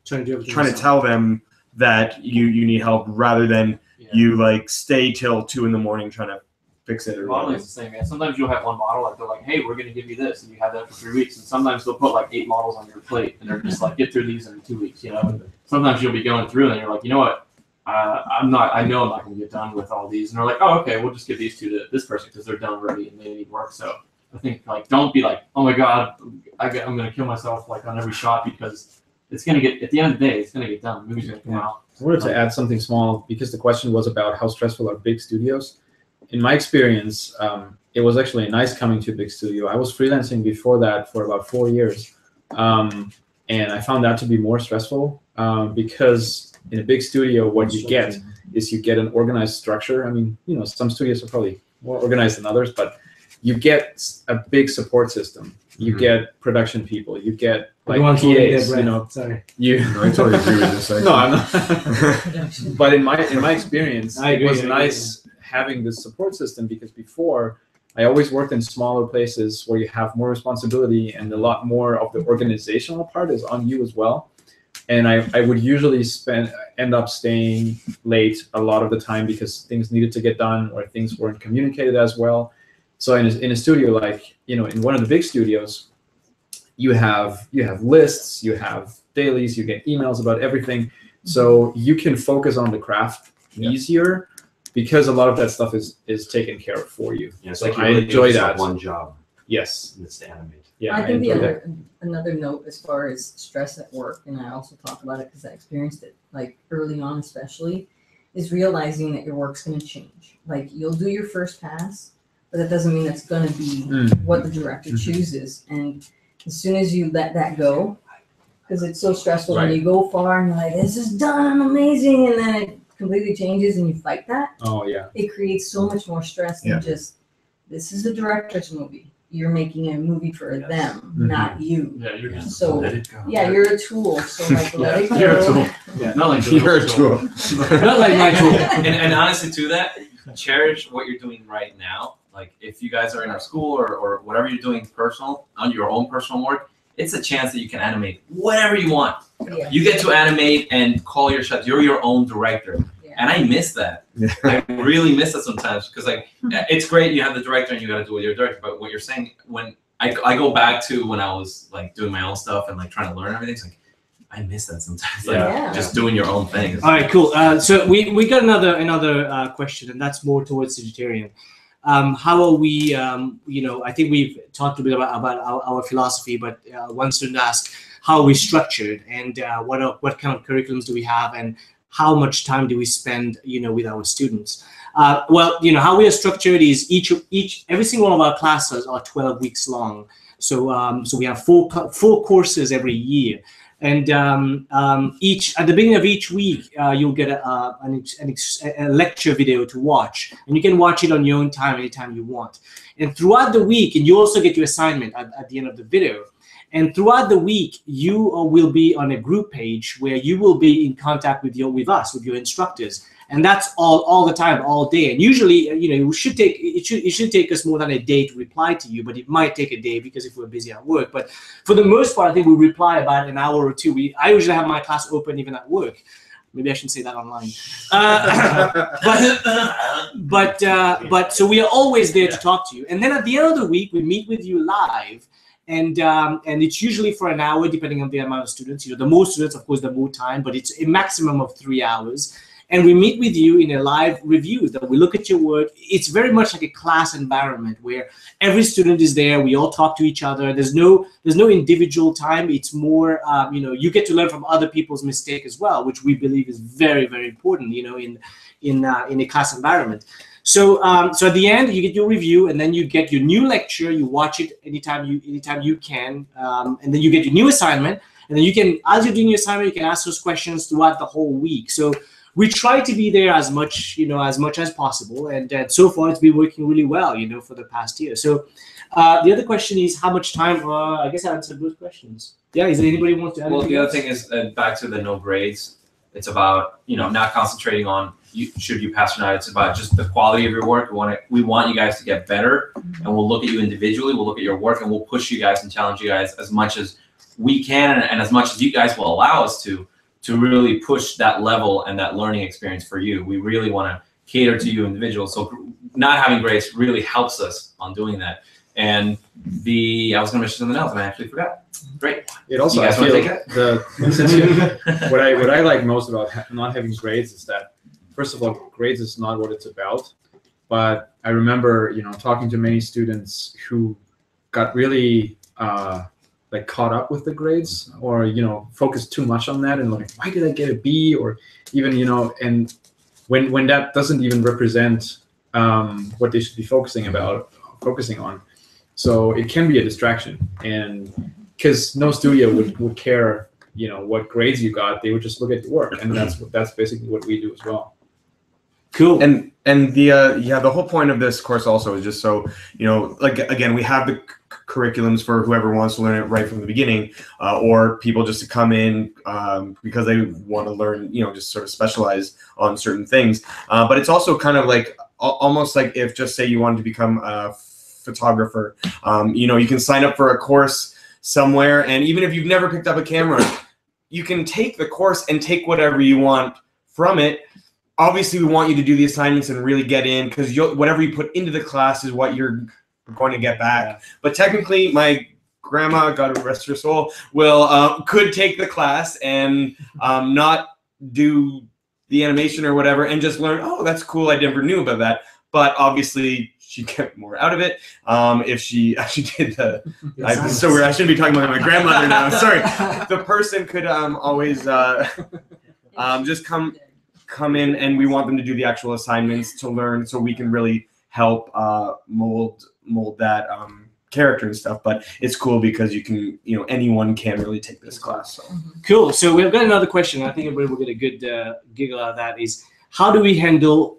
trying to tell them that you need help, rather than you like stay till 2 in the morning trying to fix it. Or modeling is the same, man. Sometimes you'll have one model like they're like, hey, we're gonna give you this, and you have that for 3 weeks. And sometimes they'll put like 8 models on your plate, and they're just like, get through these in 2 weeks, you know. And sometimes you'll be going through, and you're like, you know what, I know I'm not gonna get done with all these, and they're like, oh, okay, we'll just give these 2 to this person because they're done already and they need work. So I think like don't be like, oh my god, I'm gonna kill myself like on every shot, because it's gonna get, at the end of the day, it's gonna get done. The movie's gonna come out. I wanted to add something small, because the question was about how stressful are big studios. In my experience, it was actually nice coming to a big studio. I was freelancing before that for about 4 years, and I found that to be more stressful, because in a big studio, what you get is you get an organized structure. I mean, you know, some studios are probably more organized than others, but you get a big support system. You get production people. You get like PAs. You know, sorry. I totally agree with this. No, I'm not. But in my experience, it was nice having this support system, because before I always worked in smaller places where you have more responsibility, and a lot more of the organizational part is on you as well. And I would usually end up staying late a lot of the time because things needed to get done or things weren't communicated as well. So in a studio, like, you know, in one of the big studios, you have lists, you have dailies, you get emails about everything. So you can focus on the craft easier, because a lot of that stuff is taken care of for you. Yeah, so like I enjoy that. One job. Yes. And it's to animate. Yeah, I think another note as far as stress at work, and I also talk about it because I experienced it like early on, especially, is realizing that your work's going to change. Like you'll do your first pass, but that doesn't mean it's going to be what the director chooses. And as soon as you let that go, because it's so stressful when you go far and you're like, this is done, I'm amazing, and then it completely changes and you fight that. Oh yeah. It creates so much more stress than just, this is the director's movie. You're making a movie for them, not you. Yeah, you're just so let it go. Yeah, you're a tool. So like let it go. You're a tool. Yeah, not like You're a tool. Not like my tool. And honestly, to that, cherish what you're doing right now. Like if you guys are in our school or whatever you're doing personal, on your own personal work, it's a chance that you can animate whatever you want. Yeah. You get to animate and call your shots. You're your own director. Yeah. And I miss that. I really miss that sometimes, because like it's great you have the director and you got to do what you're director. But what you're saying, when I go back to when I was like doing my own stuff and like trying to learn everything, it's like I miss that sometimes. Yeah. Just doing your own thing. All right, cool. So we got another question, and that's more towards CGTarian. How are we? I think we've talked a bit about our philosophy, but one student asked, how are we structured, and what kind of curriculums do we have, and how much time do we spend, with our students? Well, how we are structured is every single one of our classes are 12 weeks long. So we have four courses every year. And at the beginning of each week, you'll get a lecture video to watch, and you can watch it on your own time, anytime you want. And throughout the week, and you also get your assignment at the end of the video. And throughout the week, you will be on a group page where you will be in contact with your instructors, and that's all the time, all day. And usually, it should take us more than a day to reply to you, but it might take a day because if we're busy at work. But for the most part, I think we reply about an hour or two. I usually have my class open even at work. Maybe I shouldn't say that online. But so we are always there to talk to you. And then at the end of the week, we meet with you live. And it's usually for an hour, depending on the amount of students. The more students, of course, the more time, but it's a maximum of 3 hours. And we meet with you in a live review that we look at your work. It's very much like a class environment where every student is there. We all talk to each other. There's no individual time. It's more, you get to learn from other people's mistake as well, which we believe is very, very important, in a class environment. So at the end, you get your review, and then you get your new lecture. You watch it anytime you can, and then you get your new assignment. And then you can, as you're doing your assignment, you can ask those questions throughout the whole week. So we try to be there as much as possible, and so far it's been working really well, for the past year. So the other question is how much time. I guess I answered both questions. Yeah, is there anybody who wants to add? Well, the other thing is back to the no grades. It's about not concentrating on should you pass or not. It's about just the quality of your work. We want you guys to get better, and we'll look at you individually. We'll look at your work, and we'll push you guys and challenge you guys as much as we can, and as much as you guys will allow us to really push that level and that learning experience for you. We really want to cater to you individuals. So not having grades really helps us on doing that. And I was going to mention something else, and I actually forgot. Great. It also, I feel what I like most about not having grades is that, first of all, grades is not what it's about. But I remember, talking to many students who got really caught up with the grades, or focused too much on that, and why did I get a B, or even and when that doesn't even represent what they should be focusing on. So it can be a distraction, and because no studio would care what grades you got, they would just look at your work, and that's basically what we do as well. Cool. And the whole point of this course also is just so again, we have the curriculums for whoever wants to learn it right from the beginning, or people just to come in because they want to learn, just sort of specialize on certain things. But it's also kind of almost like if just say you wanted to become a photographer, you can sign up for a course somewhere, and even if you've never picked up a camera, you can take the course and take whatever you want from it. Obviously, we want you to do the assignments and really get in, because whatever you put into the class is what you're going to get back. Yeah. But technically, my grandma, God rest her soul, could take the class and not do the animation or whatever, and just learn, oh, that's cool, I never knew about that. But obviously, she'd get more out of it if she actually did the. So weird. I shouldn't be talking about my grandmother now. Sorry. The person could always just come in, and we want them to do the actual assignments to learn, so we can really help mold that character and stuff. But it's cool because you can, anyone can really take this class. So. Cool. So we've got another question. I think everybody will get a good giggle out of that. Is how do we handle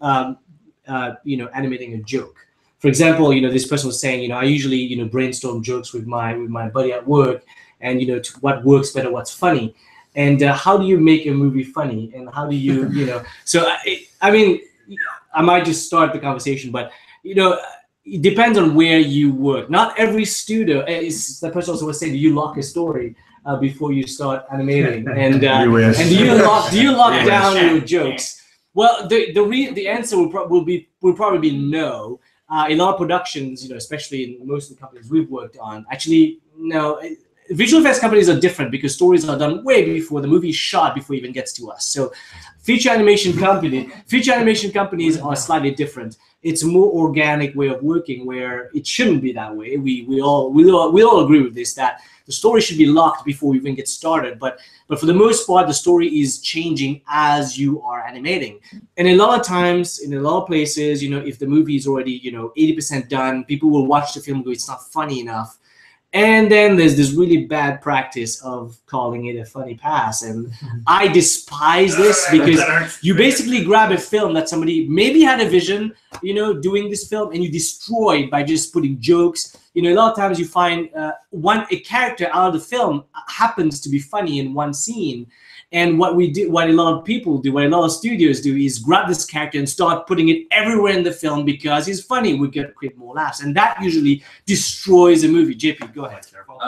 animating a joke? For example, this person was saying, I usually brainstorm jokes with my buddy at work, and what works better, what's funny. And how do you make a movie funny? And how do you, So, I might just start the conversation, but, it depends on where you work. Not every studio, the person also was saying, do you lock a story before you start animating? And do you lock down your jokes? Well, the answer will probably be no. In our productions, especially in most of the companies we've worked on, actually, no. visual effects companies are different because stories are done way before the movie is shot before it even gets to us. So feature animation companies are slightly different. It's a more organic way of working where it shouldn't be that way. We all agree with this, that the story should be locked before we even get started. But for the most part, the story is changing as you are animating. And a lot of times, in a lot of places, if the movie is already 80% done, people will watch the film and go, it's not funny enough. And then there's this really bad practice of calling it a funny pass. And I despise this because you basically grab a film that somebody maybe had a vision, doing this film, and you destroy it by just putting jokes. A lot of times you find a character out of the film happens to be funny in one scene. And what a lot of people do, what a lot of studios do, is grab this character and start putting it everywhere in the film because he's funny. We get to create more laughs, and that usually destroys a movie. JP, go ahead. Careful.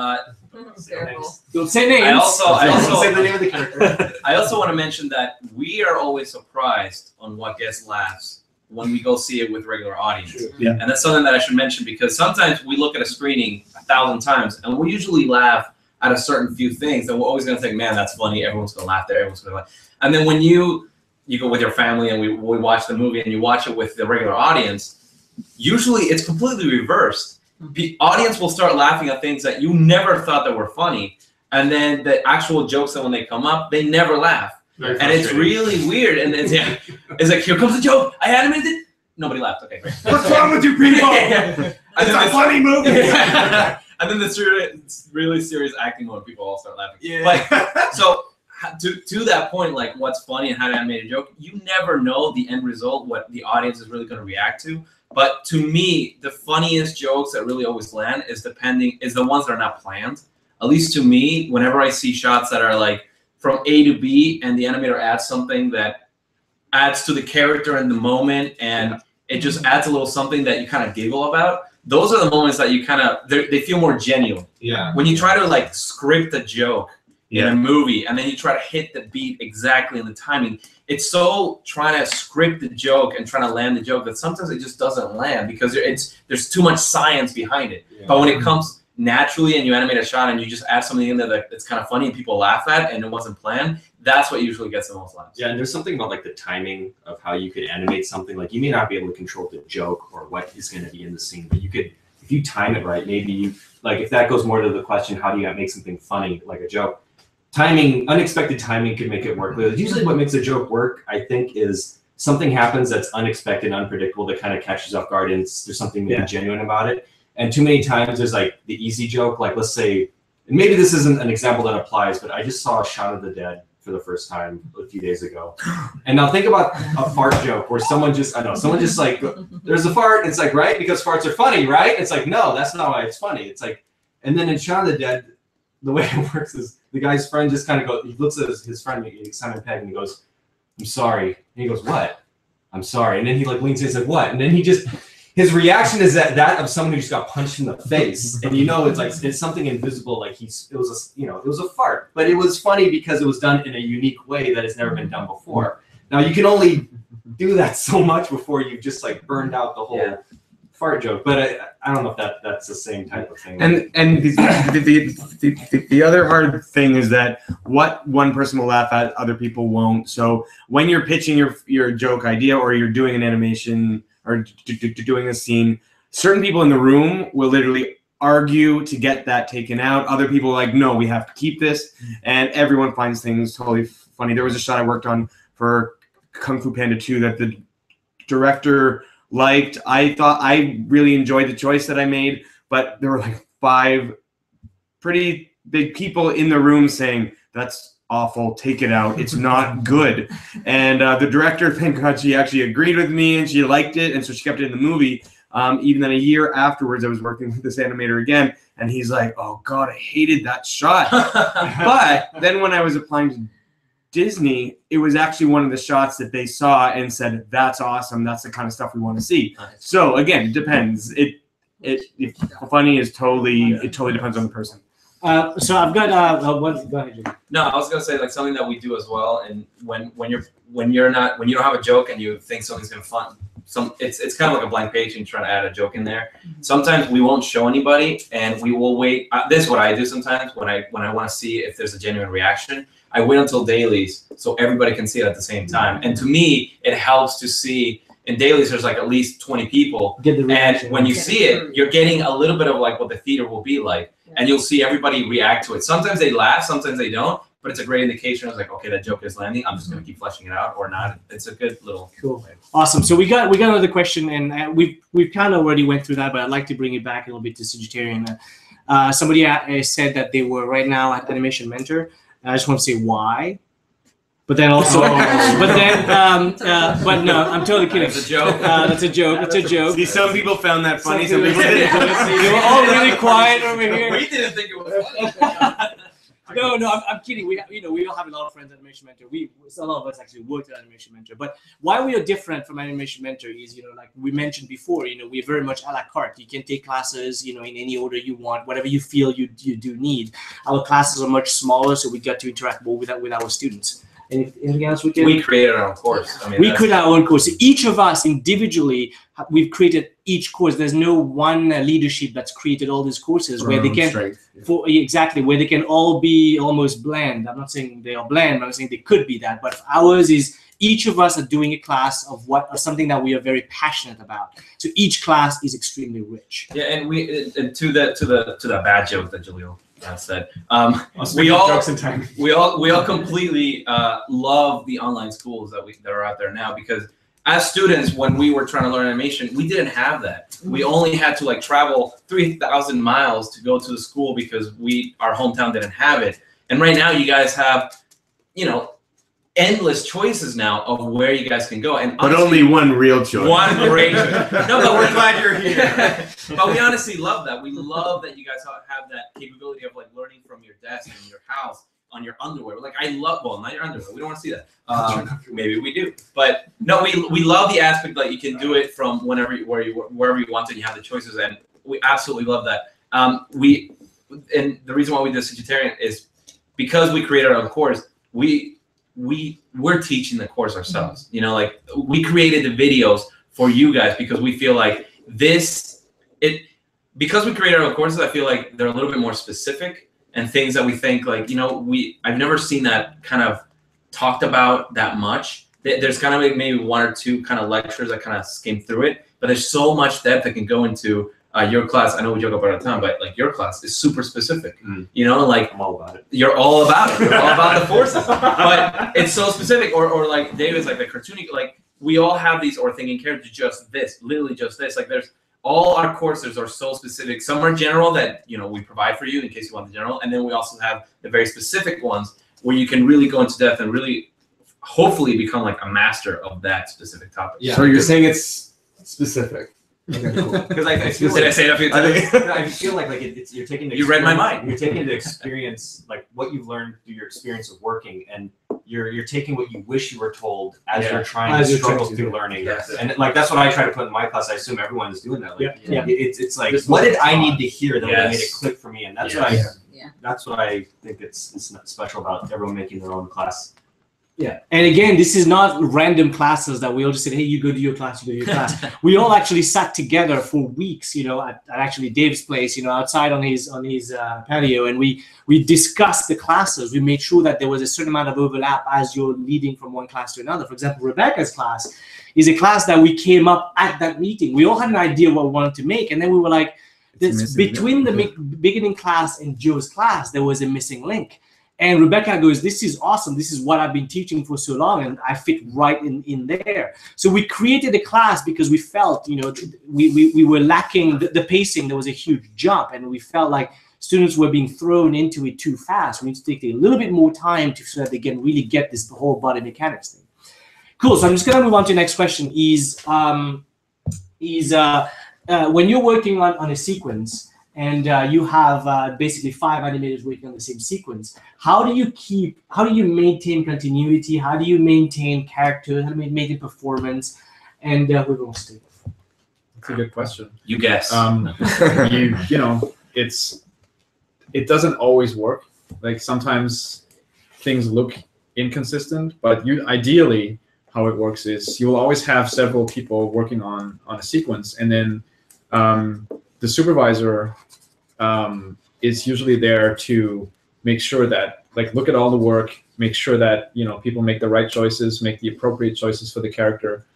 Careful. Don't say names. I also say the name of the character. I also want to mention that we are always surprised on what gets laughs when we go see it with regular audience. Yeah. And that's something that I should mention because sometimes we look at a screening 1,000 times and we usually laugh at a certain few things, and we're always going to think, man, that's funny. Everyone's going to laugh there. Everyone's going to laugh. And then when you go with your family and we watch the movie and you watch it with the regular audience, usually it's completely reversed. The audience will start laughing at things that you never thought that were funny. And then the actual jokes that when they come up, they never laugh. And it's really weird. And it's like, here comes a joke. I animated it. Nobody laughed. Okay, great. What's wrong with you people? It's a funny movie. And then this really serious acting mode, people all start laughing. Yeah. But so to that point, like what's funny and how to animate a joke, you never know the end result, what the audience is really going to react to. But to me, the funniest jokes that really always land is the ones that are not planned. At least to me, whenever I see shots that are like from A to B and the animator adds something that adds to the character in the moment and it just adds a little something that you kind of giggle about. Those are the moments that you kind of, they feel more genuine. Yeah. When you try to like script a joke in a movie and then you try to hit the beat exactly in the timing, it's so trying to script the joke and trying to land the joke that sometimes it just doesn't land because there's too much science behind it. Yeah. But when it comes naturally and you animate a shot and you just add something in there that's kind of funny and people laugh at and it wasn't planned, that's what usually gets the most laughs. Yeah, and there's something about like the timing of how you could animate something. Like you may not be able to control the joke or what is going to be in the scene, but you could, if you time it right, maybe you, like if that goes more to the question, how do you make something funny, like a joke? Timing, unexpected timing could make it work. Usually what makes a joke work, I think, is something happens that's unexpected, unpredictable, that kind of catches off guard and there's something maybe genuine about it. And too many times there's like the easy joke, like let's say, and maybe this isn't an example that applies, but I just saw Shaun of the Dead for the first time a few days ago. And now think about a fart joke where someone just like, there's a fart, and it's like, right? Because farts are funny, right? It's like, no, that's not why it's funny. It's like, and then in Shaun of the Dead, the way it works is the guy's friend just kind of goes, he looks at his friend, Simon Pegg, and he goes, I'm sorry. And he goes, what? I'm sorry. And then he like leans in and says, what? And then he just, his reaction is that of someone who just got punched in the face, and it's like it's something invisible. Like it was a fart, but it was funny because it was done in a unique way that has never been done before. Now you can only do that so much before you've just like burned out the whole fart joke. But I don't know if that's the same type of thing. And the other hard thing is that what one person will laugh at, other people won't. So when you're pitching your joke idea or you're doing an animation or doing a scene, certain people in the room will literally argue to get that taken out. Other people are like, no, we have to keep this. And everyone finds things totally funny. There was a shot I worked on for Kung Fu Panda 2 that the director liked. I thought I really enjoyed the choice that I made, but there were like 5 pretty big people in the room saying, that's awful, take it out, it's not good. And the director, thank God, she actually agreed with me and she liked it, and so she kept it in the movie. Even then a year afterwards, I was working with this animator again, and he's like, oh God, I hated that shot. But then when I was applying to Disney, it was actually one of the shots that they saw and said, that's awesome, that's the kind of stuff we want to see. So again, it depends. Funny is it totally depends on the person. So I've got go ahead, Jim. No, I was gonna say like something that we do as well, and when you don't have a joke and you think something's gonna it's kind of like a blank page and you try to add a joke in there. Sometimes we won't show anybody and we will wait. This is what I do sometimes when I want to see if there's a genuine reaction. I wait until dailies so everybody can see it at the same time. And to me, it helps to see in dailies there's like at least 20 people. And when you see it, you're getting a little bit of like what the theater will be like. And you'll see everybody react to it. Sometimes they laugh, sometimes they don't. But it's a great indication. I was like, okay, that joke is landing. I'm just going to keep fleshing it out or not. It's a good little. Cool. Awesome. So we got another question, and we've kind of already went through that, but I'd like to bring it back a little bit to CGTarian. Somebody said that they were right now at Animation Mentor. I just want to say why. But then also, but no, I'm totally kidding. That's a joke. That's a joke. That's a joke. See, some people found that funny. Some people didn't. They were all really quiet over here. We didn't think it was funny. No, I'm kidding. We all have a lot of friends at Animation Mentor. A lot of us actually worked at Animation Mentor. But why we are different from Animation Mentor is, like we mentioned before, we're very much a la carte. You can take classes, in any order you want, whatever you feel you do need. Our classes are much smaller, so we get to interact more with our students. Anything else we can? We created our own course. We created our own course. So each of us individually, we've created each course. There's no one leadership that's created all these courses where they can, where they can all be almost bland. I'm not saying they are bland, but I'm saying they could be that. But ours is each of us are doing a class of something that we are very passionate about. So each class is extremely rich. Yeah, and to the bad joke that Jalil said, we all completely love the online schools that are out there now, because as students, when we were trying to learn animation, we didn't have that. We only had to travel 3,000 miles to go to the school because our hometown didn't have it. And right now, you guys have, endless choices now of where you guys can go. And but only one real choice. One great choice. No, but we're glad you're here. But we honestly love that. We love that you guys have that capability of learning from your desk in your house on your underwear. Well, not your underwear. We don't want to see that. Maybe we do. But no, we love the aspect that you can do it from wherever you want to. You have the choices, and we absolutely love that. And the reason why we did CGTarian is because we created our own course. We're teaching the course ourselves. We created the videos for you guys because we feel like because we created our own courses, I feel like they're a little bit more specific and things that we think I've never seen that kind of talked about that much. There's kind of maybe one or two kind of lectures that kind of skim through it, but there's so much depth that can go into your class. I know we joke about it all the time, but your class is super specific. I'm all about it. You're all about it. You're all about the forces. But it's so specific. Or like David's the cartoony. We all have these or thinking characters just this, literally just this. There's all our courses are so specific. Some are general that we provide for you in case you want the general, and then we also have the very specific ones where you can really go into depth and really hopefully become a master of that specific topic. Yeah. So you're saying it's specific. Okay, cool. Because I say it a few times? I feel like you're taking the you read my mind. You're taking the experience, what you've learned through your experience of working, and you're taking what you wish you were told as you're trying to struggle through learning. Yes. And that's what I try to put in my class. I assume everyone is doing that. It's this what did I need to hear that made it click for me? And that's Yes. what I think it's special about everyone making their own class. Yeah, and again, this is not random classes that we all just said, hey, you go to your class, you go to your class. We all actually sat together for weeks, at actually Dave's place, outside on his patio, and we discussed the classes. We made sure that there was a certain amount of overlap as you're leading from one class to another. For example, Rebecca's class is a class that we came up at that meeting. We all had an idea what we wanted to make, and then we were like, between the beginning class and Joe's class, there was a missing link. And Rebecca goes, this is awesome. This is what I've been teaching for so long, and I fit right in there. So we created a class because we felt, we were lacking the pacing. There was a huge jump, and we felt like students were being thrown into it too fast. We need to take a little bit more time so that they can really get the whole body mechanics thing. Cool. So I'm just going to move on to the next question. When you're working on a sequence, and you have basically 5 animators working on the same sequence, how do you maintain continuity? How do you maintain character? How do you maintain performance? And we're going to stay. That's a good question. You guess. It doesn't always work. Sometimes things look inconsistent, but ideally, how it works is you will always have several people working on a sequence, and then the supervisor is usually there to make sure that, like, look at all the work, make sure that, you know, people make the right choices, make the appropriate choices for the character.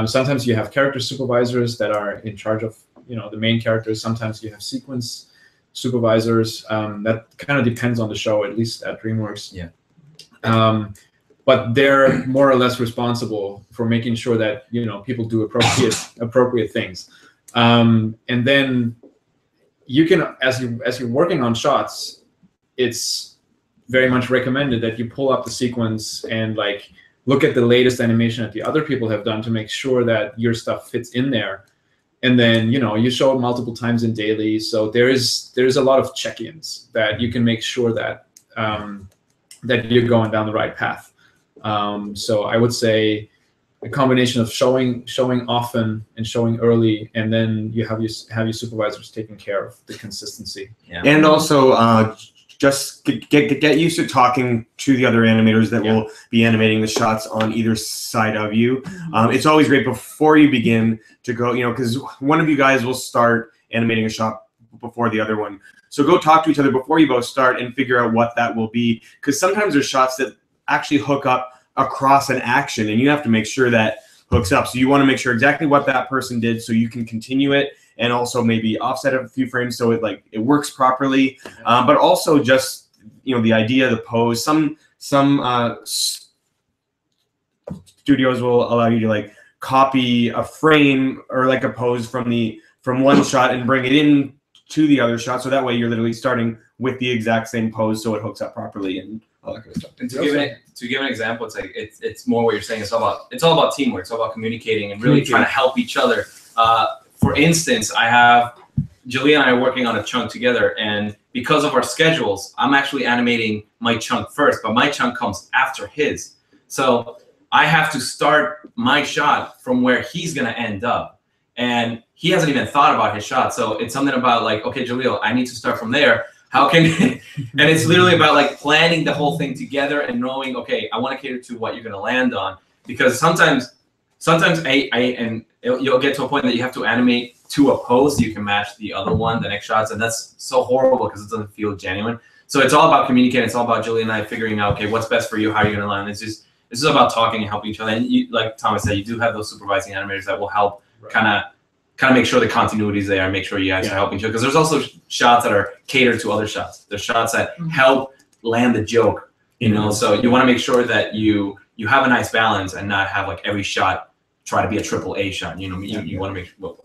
Sometimes you have character supervisors that are in charge of, you know, the main characters. Sometimes you have sequence supervisors. That kind of depends on the show, at least at DreamWorks. Yeah. But they're more or less responsible for making sure that, you know, people do appropriate things. And then you can, as you're working on shots, it's very much recommended that you pull up the sequence and, like, look at the latest animation that the other people have done to make sure that your stuff fits in there. And then, you know, you show it multiple times in daily. So there's a lot of check-ins that you can make sure that that you're going down the right path. So I would say a combination of showing often and showing early, and then you have your supervisors taking care of the consistency. Yeah. And also just get used to talking to the other animators that will be animating the shots on either side of you. It's always great before you begin to go, you know, because one of you guys will start animating a shot before the other one. So go talk to each other before you both start and figure out what that will be, because sometimes there's shots that actually hook up across an action, and you have to make sure that hooks up. So you want to make sure exactly what that person did so you can continue it, and also maybe offset it a few frames so it works properly. But also just, you know, the idea, the pose. Some studios will allow you to, like, copy a frame or, like, a pose from one shot and bring it in to the other shot, so that way you're literally starting with the exact same pose so it hooks up properly and all that kind of stuff. And to give an example, it's like it's more what you're saying. It's all about teamwork. It's all about communicating and really trying to help each other. For instance, I have Jalil and I are working on a chunk together, and because of our schedules, I'm actually animating my chunk first, but my chunk comes after his. So I have to start my shot from where he's gonna end up, and he hasn't even thought about his shot. So it's something about, like, okay, Jalil, I need to start from there. How can, and it's literally about, like, planning the whole thing together and knowing, okay, I want to cater to what you're going to land on, because sometimes you'll get to a point that you have to animate to a pose so you can match the other one, the next shots, and that's so horrible because it doesn't feel genuine. So it's all about communicating. It's all about Julie and I figuring out, okay, what's best for you, how you're going to land. This is about talking and helping each other. And you, like Thomas said, you do have those supervising animators that will help kind of make sure the continuity is there and make sure you guys are helping each other. Because there's also shots that are catered to other shots. There's shots that help land the joke, you know. So you want to make sure that you have a nice balance and not have, like, every shot try to be a AAA shot. You know, you want to make sure.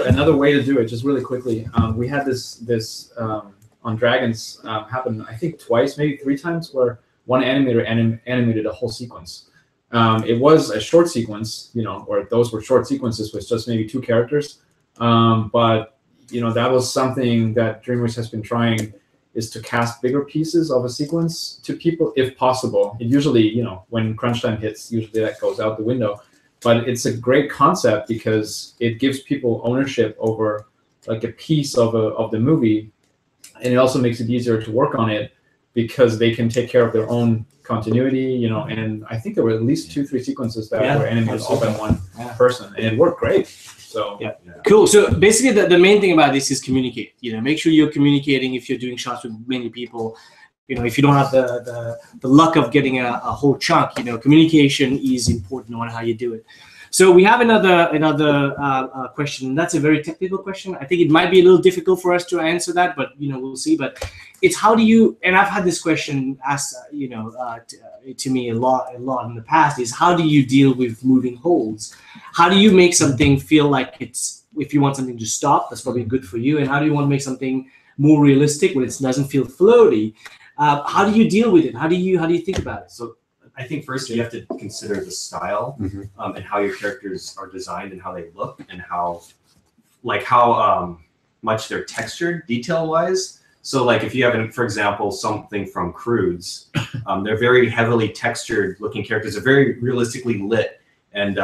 Another way to do it, just really quickly. We had this on Dragons happen, I think twice, maybe 3 times, where one animator animated a whole sequence. It was a short sequence, you know, or those were short sequences with just maybe 2 characters. But, you know, that was something that DreamWorks has been trying, is to cast bigger pieces of a sequence to people if possible. It usually, you know, when crunch time hits, usually that goes out the window. But it's a great concept because it gives people ownership over, like, a piece of the movie, and it also makes it easier to work on it because they can take care of their own continuity, you know. And I think there were at least 2-3 sequences that were animated all by one person, and it worked great. So cool. So basically, the main thing about this is communicate. You know, make sure you're communicating if you're doing shots with many people. You know, if you don't have the luck of getting a whole chunk, you know, communication is important on how you do it. So we have another question, and that's a very technical question. I think it might be a little difficult for us to answer that, but, you know, we'll see. But it's how do you, and I've had this question asked, you know, to me a lot in the past, is how do you deal with moving holds? How do you make something feel like it's, if you want something to stop, that's probably good for you, and how do you want to make something more realistic when it doesn't feel floaty? How do you deal with it? How do you think about it? So I think first you have to consider the style and how your characters are designed and how they look and how much they're textured detail-wise. So, like, if you have, for example, something from Crudes, they're very heavily textured looking characters. They're very realistically lit. And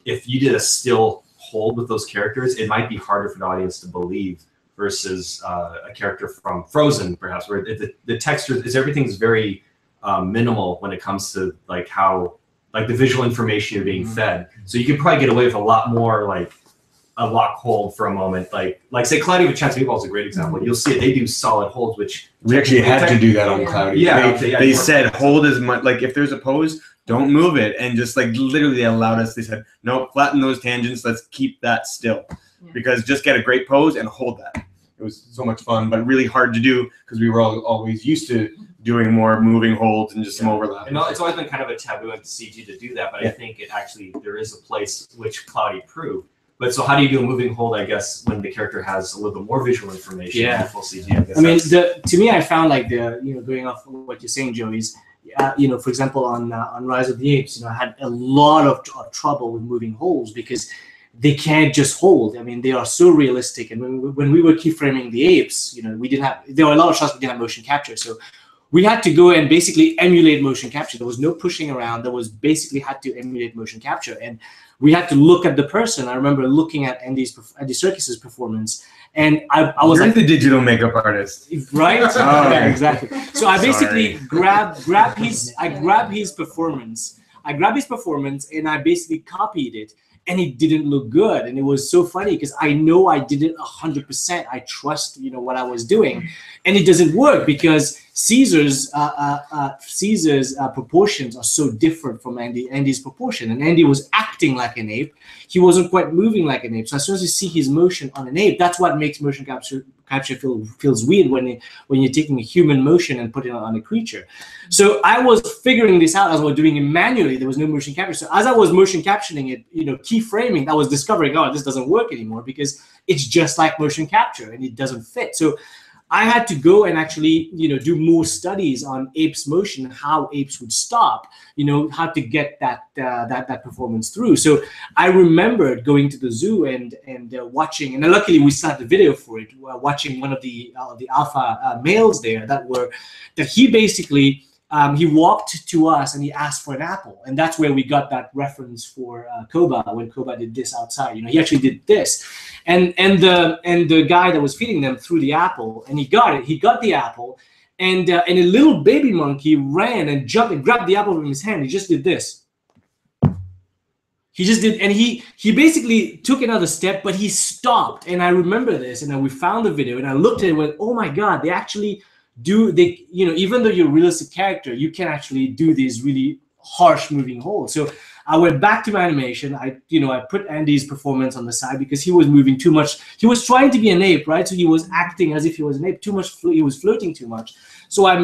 if you did a still hold with those characters, it might be harder for the audience to believe versus a character from Frozen, perhaps, where the texture is, everything's very minimal when it comes to, like, how, like the visual information you're being fed. So you could probably get away with a lot more like a lock hold for a moment. Like say Cloudy with Chance Meatball is a great example. You'll see it, they do solid holds, which we actually had to do that on Cloudy. Yeah, they said hold as much, like if there's a pose, don't move it, and just like literally they allowed us. They said no, flatten those tangents. Let's keep that still, because just get a great pose and hold that. It was so much fun, but really hard to do because we were always used to doing more moving holds and just some overlap. And it's always been kind of a taboo at CG to do that, but I think it actually, there is a place which Cloudy proved. But so how do you do a moving hold, I guess, when the character has a little bit more visual information in full CG? I mean, to me, I found like going off of what you're saying, Joe, is, for example, on Rise of the Apes, I had a lot of trouble with moving holds because they can't just hold. I mean, they are so realistic. And when we were keyframing the apes, there were a lot of shots we didn't have motion capture. So we had to go and basically emulate motion capture. There was no pushing around. There was basically had to emulate motion capture. And we had to look at the person. I remember looking at Andy Serkis's performance, and I was You're like, the digital makeup artist, right? Yeah, exactly. So I basically grabbed his performance. I grabbed his performance and I basically copied it. And it didn't look good, and it was so funny because I know I did it 100%. I trust what I was doing, and it doesn't work because Caesar's proportions are so different from Andy's proportion. And Andy was acting like an ape; he wasn't quite moving like an ape. So as soon as you see his motion on an ape, that's what makes motion capture feels weird when you're taking a human motion and putting it on a creature. So I was figuring this out as I was doing it manually. There was no motion capture. So as I was motion capturing it, keyframing, I was discovering, oh, this doesn't work anymore because it's just like motion capture and it doesn't fit. So I had to go and actually, do more studies on apes' motion, how apes would stop, how to get that performance through. So I remembered going to the zoo and watching, and luckily we still had the video for it, watching one of the alpha males there that he basically. He walked to us and he asked for an apple, and that's where we got that reference for Koba when Koba did this outside. He actually did this, and the guy that was feeding them threw the apple, and he got it. He got the apple, and a little baby monkey ran and jumped and grabbed the apple from his hand. He just did this. He just did, and he basically took another step, but he stopped. And I remember this, and then we found the video, and I looked at it and went, oh my God, they actually. Even though you're a realistic character, you can actually do these really harsh moving holds. So I went back to my animation. I put Andy's performance on the side because he was moving too much. He was trying to be an ape, right? So he was acting as if he was an ape. Too much. He was floating too much. So I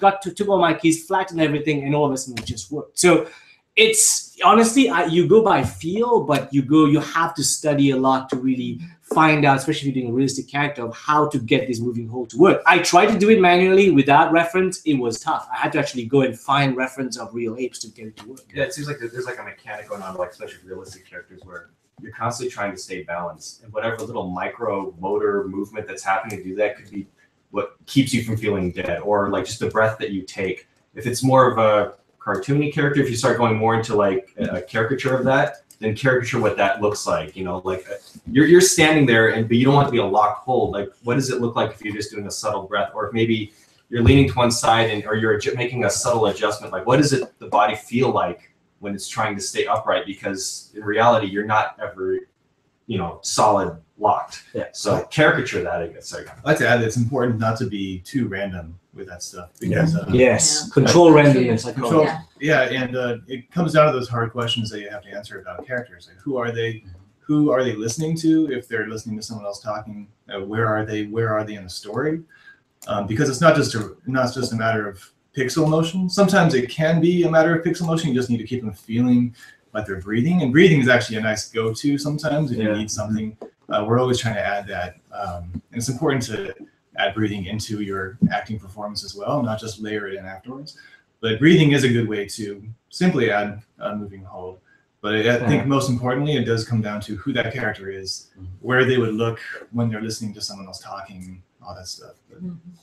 took all my keys, flattened everything, and all of a sudden it just worked. So it's honestly, you go by feel, but you have to study a lot to really find out, especially if you're doing a realistic character, of how to get this moving hold to work. I tried to do it manually without reference. It was tough. I had to actually go and find reference of real apes to get it to work. Yeah, it seems like there's like a mechanic going on, like especially realistic characters, where you're constantly trying to stay balanced, and whatever little micro motor movement that's happening to do that could be what keeps you from feeling dead, or like just the breath that you take. If it's more of a cartoony character, if you start going more into like a caricature of that, then caricature what that looks like. Like you're standing there, but you don't want to be a locked hold. Like, what does it look like if you're just doing a subtle breath, or if maybe you're leaning to one side or you're making a subtle adjustment? Like, what does the body feel like when it's trying to stay upright? Because in reality, you're not ever, solid locked. Yeah. So caricature that, I guess. Sorry. I'd like to add that it's important not to be too random with that stuff, because control randomness. And it comes down to those hard questions that you have to answer about characters. Like, who are they listening to? If they're listening to someone else talking, where are they in the story? Because it's not just a matter of pixel motion. Sometimes it can be a matter of pixel motion. You just need to keep them feeling like they're breathing, and breathing is actually a nice go-to sometimes if you need something. We're always trying to add that, and it's important to add breathing into your acting performance as well, not just layer it in afterwards. But breathing is a good way to simply add a moving hold. But I think most importantly, it does come down to who that character is, where they would look when they're listening to someone else talking, all that stuff.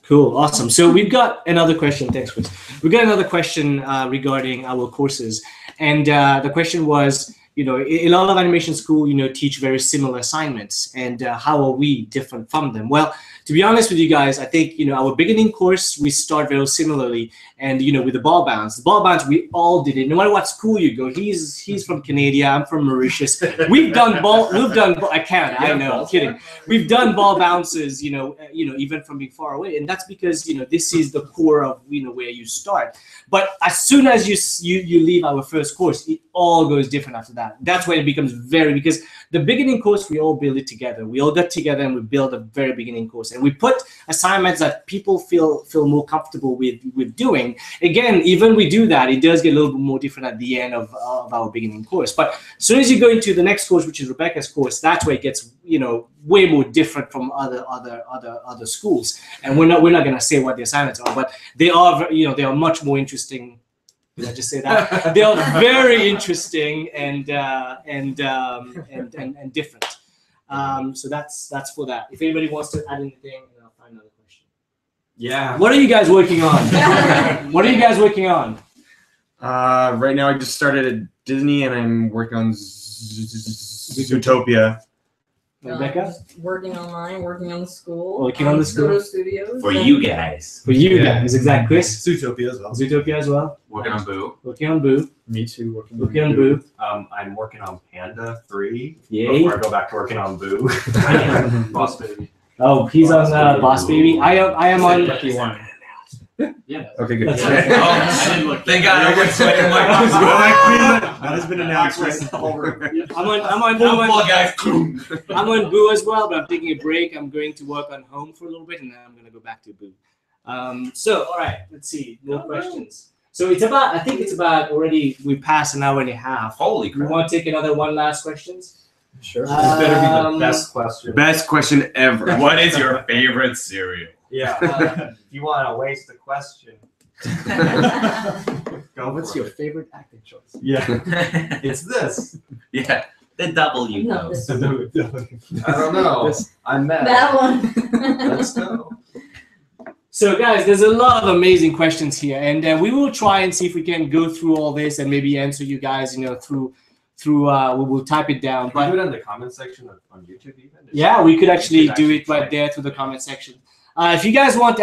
Cool, awesome. So we've got another question. Thanks, Chris. We've got another question regarding our courses. And the question was, you know, a lot of animation school, you know, teach very similar assignments, and how are we different from them? Well, to be honest with you guys, I think, you know, our beginning course, we start very similarly, and, you know, with the ball bounce, we all did it. No matter what school you go, he's from Canada, I'm from Mauritius. We've done I can't, I know, I'm kidding. We've done ball bounces, you know, even from being far away, and that's because, you know, this is the core of, you know, where you start. But as soon as you leave our first course, it all goes different after that. That's when it becomes because the beginning course, we all build it together. We all got together and we build a very beginning course, and we put assignments that people feel more comfortable with doing. Again, even we do that, it does get a little bit more different at the end of our beginning course. But as soon as you go into the next course, which is Rebecca's course, that's where it gets, you know, way more different from other schools. And we're not going to say what the assignments are, but they are, you know, they are much more interesting. Did I just say that? They are very interesting and different. So that's for that. If anybody wants to add anything, I'll find another question. Yeah. What are you guys working on? What are you guys working on? Right now, I just started at Disney, and I'm working on Zootopia. Rebecca? Just working online, working on the school. Working on the school. Photo studios. For you guys. For you guys, exactly. Chris? Zootopia as well. Zootopia as well. Working on Boo. Working on Boo. Me too. Working on Boo. I'm working on Panda 3 Yay. before I go back to working on Boo. Boss Baby. Oh, he's on Boss Baby. I am on Lucky One. Yeah. Okay, good. That's Oh, I didn't look. Thank God I went sweating my That has been announced. I'm on Boo as well, but I'm taking a break. I'm going to work on Home for a little bit, and then I'm going to go back to Boo. So, all right, let's see. More questions. So it's about, I think it's about already, we passed an hour and a half. Holy We crap. want to take another one last questions? Sure. This better be the best question. Best question ever. What is your favorite cereal? Yeah. If you want to waste a question, go. What's your favorite acting choice? Yeah. It's this. Yeah. The W. No, though. this I don't know. I'm mad. that one. Let's go. So guys, there's a lot of amazing questions here, and we will try and see if we can go through all this and maybe answer you guys, you know, through we will type it down. Can we But do it in the comment section on YouTube even? yeah, we could actually do it try. right there through the comment section. If you guys want,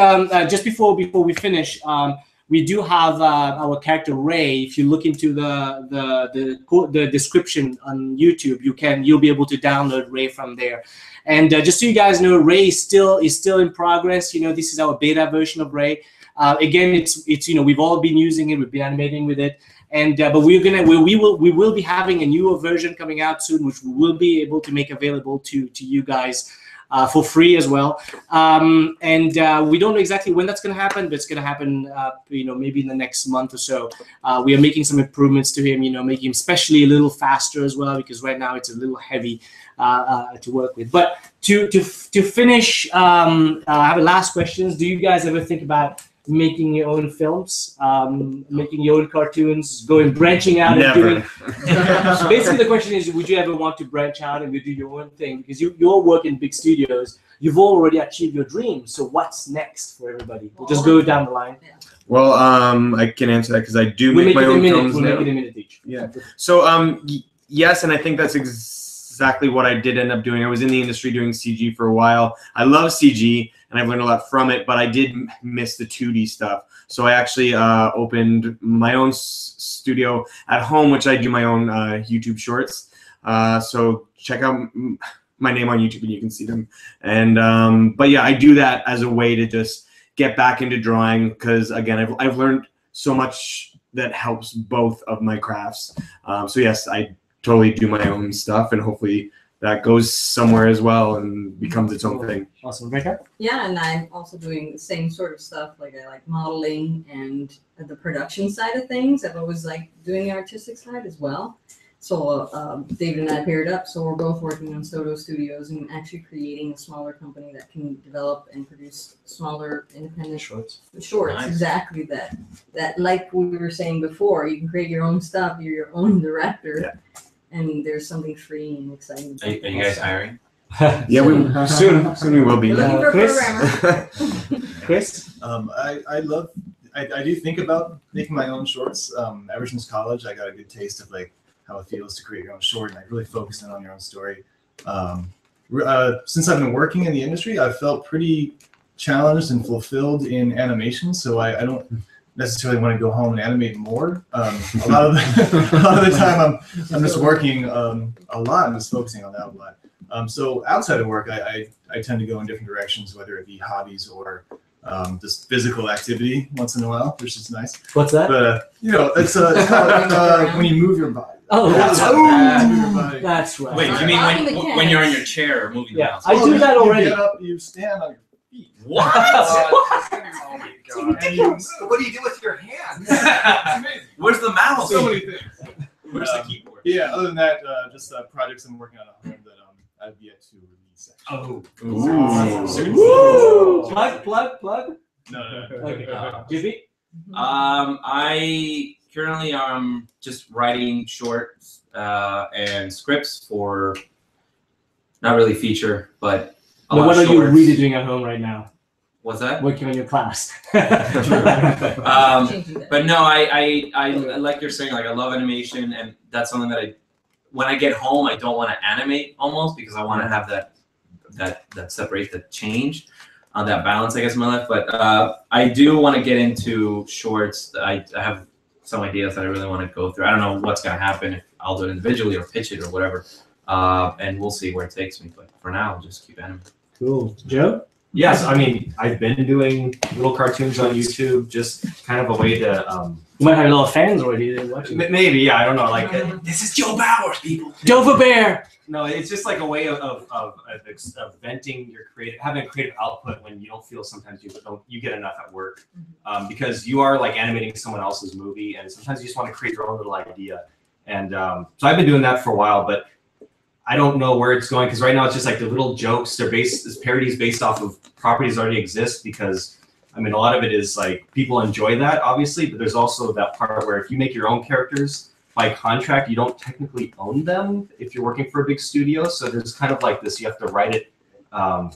just before we finish, we do have our character Ray. If you look into the description on YouTube, you'll be able to download Ray from there. And just so you guys know, Ray is still in progress. You know, this is our beta version of Ray. Again, it's you know, we've all been using it, we've been animating with it, and but we will be having a newer version coming out soon, which we will be able to make available to you guys. For free as well, and we don't know exactly when that's going to happen, but it's going to happen, you know, maybe in the next month or so. We are making some improvements to him, you know, making him especially a little faster as well, because right now it's a little heavy to work with. But to finish, I have a last question. Do you guys ever think about making your own films, making your own cartoons, branching out and doing? So basically, the question is, would you ever want to branch out and do your own thing? Because you all work in big studios, you've already achieved your dreams. So what's next for everybody? We'll just go down the line. Well, I can answer that because I do make my own films We'll now. make it a minute each. Yeah. So yes, and I think that's exactly what I did end up doing. I was in the industry doing CG for a while. I love CG, and I've learned a lot from it, but I did miss the 2D stuff. So I actually opened my own studio at home, which I do my own YouTube shorts. So check out my name on YouTube and you can see them. And but yeah, I do that as a way to just get back into drawing because, again, I've learned so much that helps both of my crafts. So yes, I totally do my own stuff, and hopefully that goes somewhere as well and becomes its own thing. Awesome. Rebecca? Yeah, and I'm also doing the same sort of stuff. Like I like modeling and the production side of things. I've always liked doing the artistic side as well. So David and I paired up. So we're both working on Stodolny Studios and actually creating a smaller company that can develop and produce smaller independent shorts. Nice. Exactly that. Like we were saying before, you can create your own stuff. You're your own director. Yeah. And there's something free and exciting. Are you guys hiring? Yeah, we soon we will be. We're looking for a Chris? programmer. Chris? I do think about making my own shorts. Ever since college, I got a good taste of like how it feels to create your own short and like really focus in on your own story. Since I've been working in the industry, I've felt pretty challenged and fulfilled in animation, so I don't necessarily want to go home and animate more. A lot of the time I'm just working a lot and just focusing on that a lot. So outside of work, I tend to go in different directions, whether it be hobbies or just physical activity once in a while, which is nice. What's that? But you know, it's called when you move your body. Oh, That's right. That's right. Wait, you mean when you're in your chair moving Yeah, mouse? I do that already. You get up, you stand on your feet. What? Oh my God. What do you do with your hands? Where's the mouse? So many things. Where's the keyboard? Yeah, other than that, just projects I'm working on at home that I've yet to release. Oh. Woo! Plug. No. Okay. JB? I currently am just writing shorts and scripts for not really feature, but a lot What of are you shorts. really doing at home right now? What's that? Working on your class. But no, I like you're saying, like I love animation, and that's something that when I get home, I don't want to animate almost because I want to have that separate, that change, that balance, I guess, in my life. But I do want to get into shorts. I have some ideas that I really want to go through. I don't know what's going to happen, if I'll do it individually or pitch it or whatever. And we'll see where it takes me. But for now, I'll just keep animating. Cool. Joe? Yes, I mean, I've been doing little cartoons on YouTube, just kind of a way to. You might have a lot of fans already watching. Maybe, yeah, I don't know. Like, this is Joe Bauer, people. Dover Bear! No, it's just like a way of venting your having a creative output when you don't feel sometimes you get enough at work, because you are like animating someone else's movie, and sometimes you just want to create your own little idea. And so I've been doing that for a while, but I don't know where it's going because right now it's just like the little jokes. This parodies based off of properties that already exist, because I mean a lot of it is like people enjoy that obviously, but there's also that part where if you make your own characters by contract, you don't technically own them if you're working for a big studio. So there's kind of like this, you have to write it,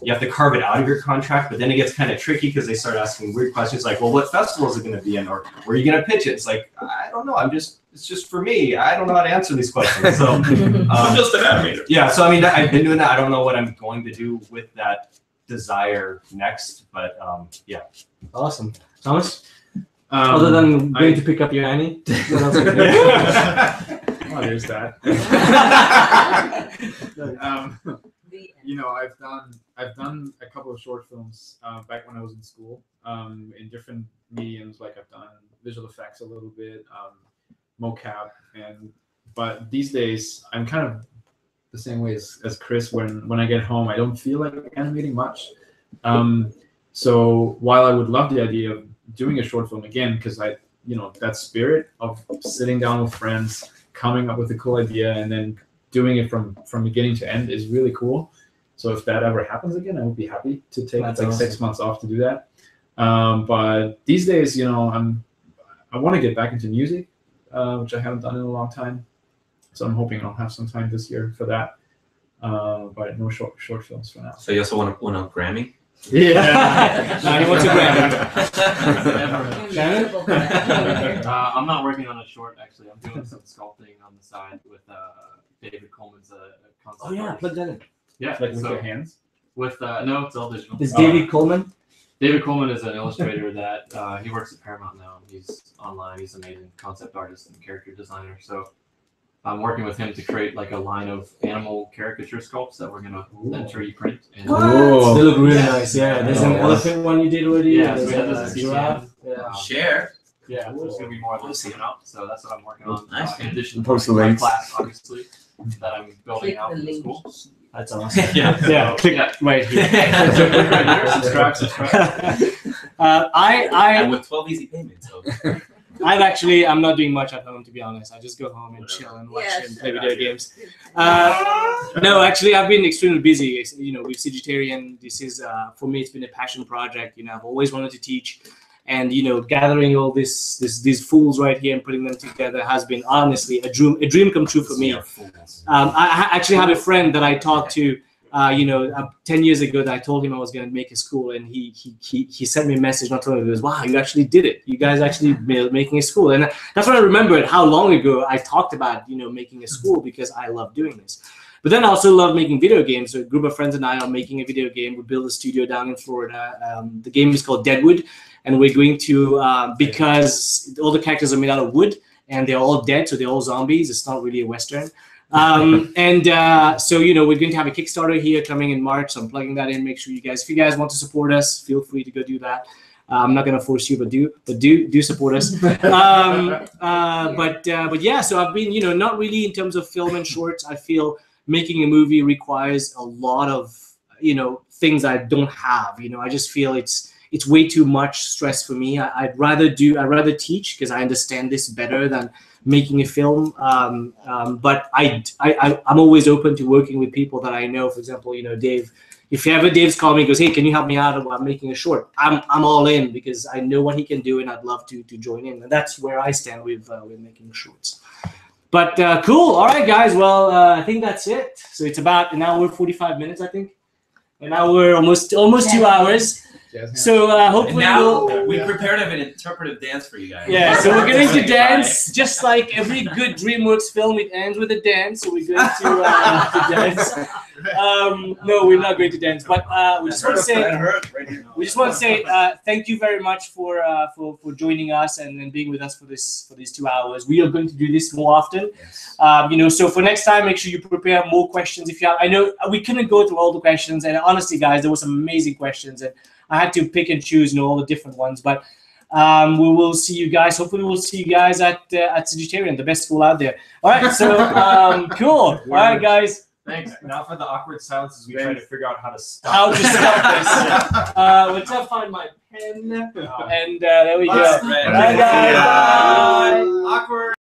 you have to carve it out of your contract, but then it gets kind of tricky because they start asking weird questions like, well, what festival is it going to be in, or where are you going to pitch it? It's like, I don't know. It's just for me. I don't know how to answer these questions. So I'm just an animator. Yeah. So I mean, I've been doing that. I don't know what I'm going to do with that desire next, but yeah. Awesome. Thomas? Other than going to pick up your Annie, what else are you doing? Oh, there's that. You know, I've done a couple of short films back when I was in school in different mediums. Like I've done visual effects a little bit, mocap, but these days I'm kind of the same way as Chris. When I get home, I don't feel like animating much. So while I would love the idea of doing a short film again, because that spirit of sitting down with friends, coming up with a cool idea, and then doing it from beginning to end is really cool. So if that ever happens again, I would be happy to take awesome. 6 months off to do that. But these days, I want to get back into music, which I haven't done in a long time. So I'm hoping I'll have some time this year for that. But no short films for now. So you also want a Grammy? Yeah. Now he wants a Grammy. Shannon? I'm not working on a short, actually. I'm doing some sculpting on the side with David Coleman's concept. Oh yeah, plug that in. Yeah, like with your hands? With no, it's all digital. Is David Coleman? David Coleman is an illustrator that he works at Paramount now. He's online. He's an amazing concept artist and character designer. So I'm working with him to create like a line of animal caricature sculpts that we're gonna then 3D print. And they look really nice. Yeah, there's an elephant one you did already. Yeah, there's there's a giraffe. Share. Yeah, there's gonna be more of those coming up. So that's what I'm working on. Nice. In addition to Post the my links. class, obviously, that I'm building Click out the in the link. school. That's awesome. Yeah. Yeah, click right here. Subscribe. And with 12 easy payments. So. I'm not doing much at home, to be honest. I just go home and chill and watch and play video games. No, actually, I've been extremely busy. With CGTarian, this is for me. It's been a passion project. I've always wanted to teach, and gathering all these fools right here and putting them together has been honestly a dream come true for me. I actually have a friend that I talked to 10 years ago that I told him I was going to make a school, and he sent me a message not too long ago. He goes, "Wow, you actually did it. You guys actually making a school." And that's when I remembered how long ago I talked about making a school, because I love doing this. But then I also love making video games. So a group of friends and I are making a video game. We built a studio down in Florida. The game is called Deadwood, and we're going to because all the characters are made out of wood and they're all dead, so they're all zombies. It's not really a Western. So we're going to have a Kickstarter here coming in March. So I'm plugging that in. Make sure if you guys want to support us, feel free to go do that. I'm not going to force you, but do support us. But yeah, so I've been not really in terms of film and shorts. I feel making a movie requires a lot of things I don't have. I just feel it's way too much stress for me. I'd rather teach, because I understand this better than making a film. But I'm always open to working with people that I know. For example, Dave. If Dave's called me and goes, "Hey, can you help me out while I'm making a short?" I'm all in, because I know what he can do, and I'd love to join in. And that's where I stand with making shorts. But cool. All right, guys. Well, I think that's it. So it's about an hour 45 minutes, I think. An hour, almost 2 hours. So hopefully we prepared an interpretive dance for you guys. Yeah, so we're going to dance, just like every good Dreamworks film. It ends with a dance, so we're going to dance. No, we're not going to dance, but we just want to say thank you very much for joining us and being with us for these 2 hours. We are going to do this more often. Yes. So for next time, make sure you prepare more questions. If you have, I know we couldn't go through all the questions, and honestly, guys, there were some amazing questions, and I had to pick and choose, all the different ones. But we will see you guys. Hopefully, we'll see you guys at CGTarian, the best school out there. All right, so cool. All right, guys. Thanks. Now for the awkward silences, we try to figure out how to stop. How to stop this? Let's find my pen. And there we go. Bye, guys. Bye. Awkward.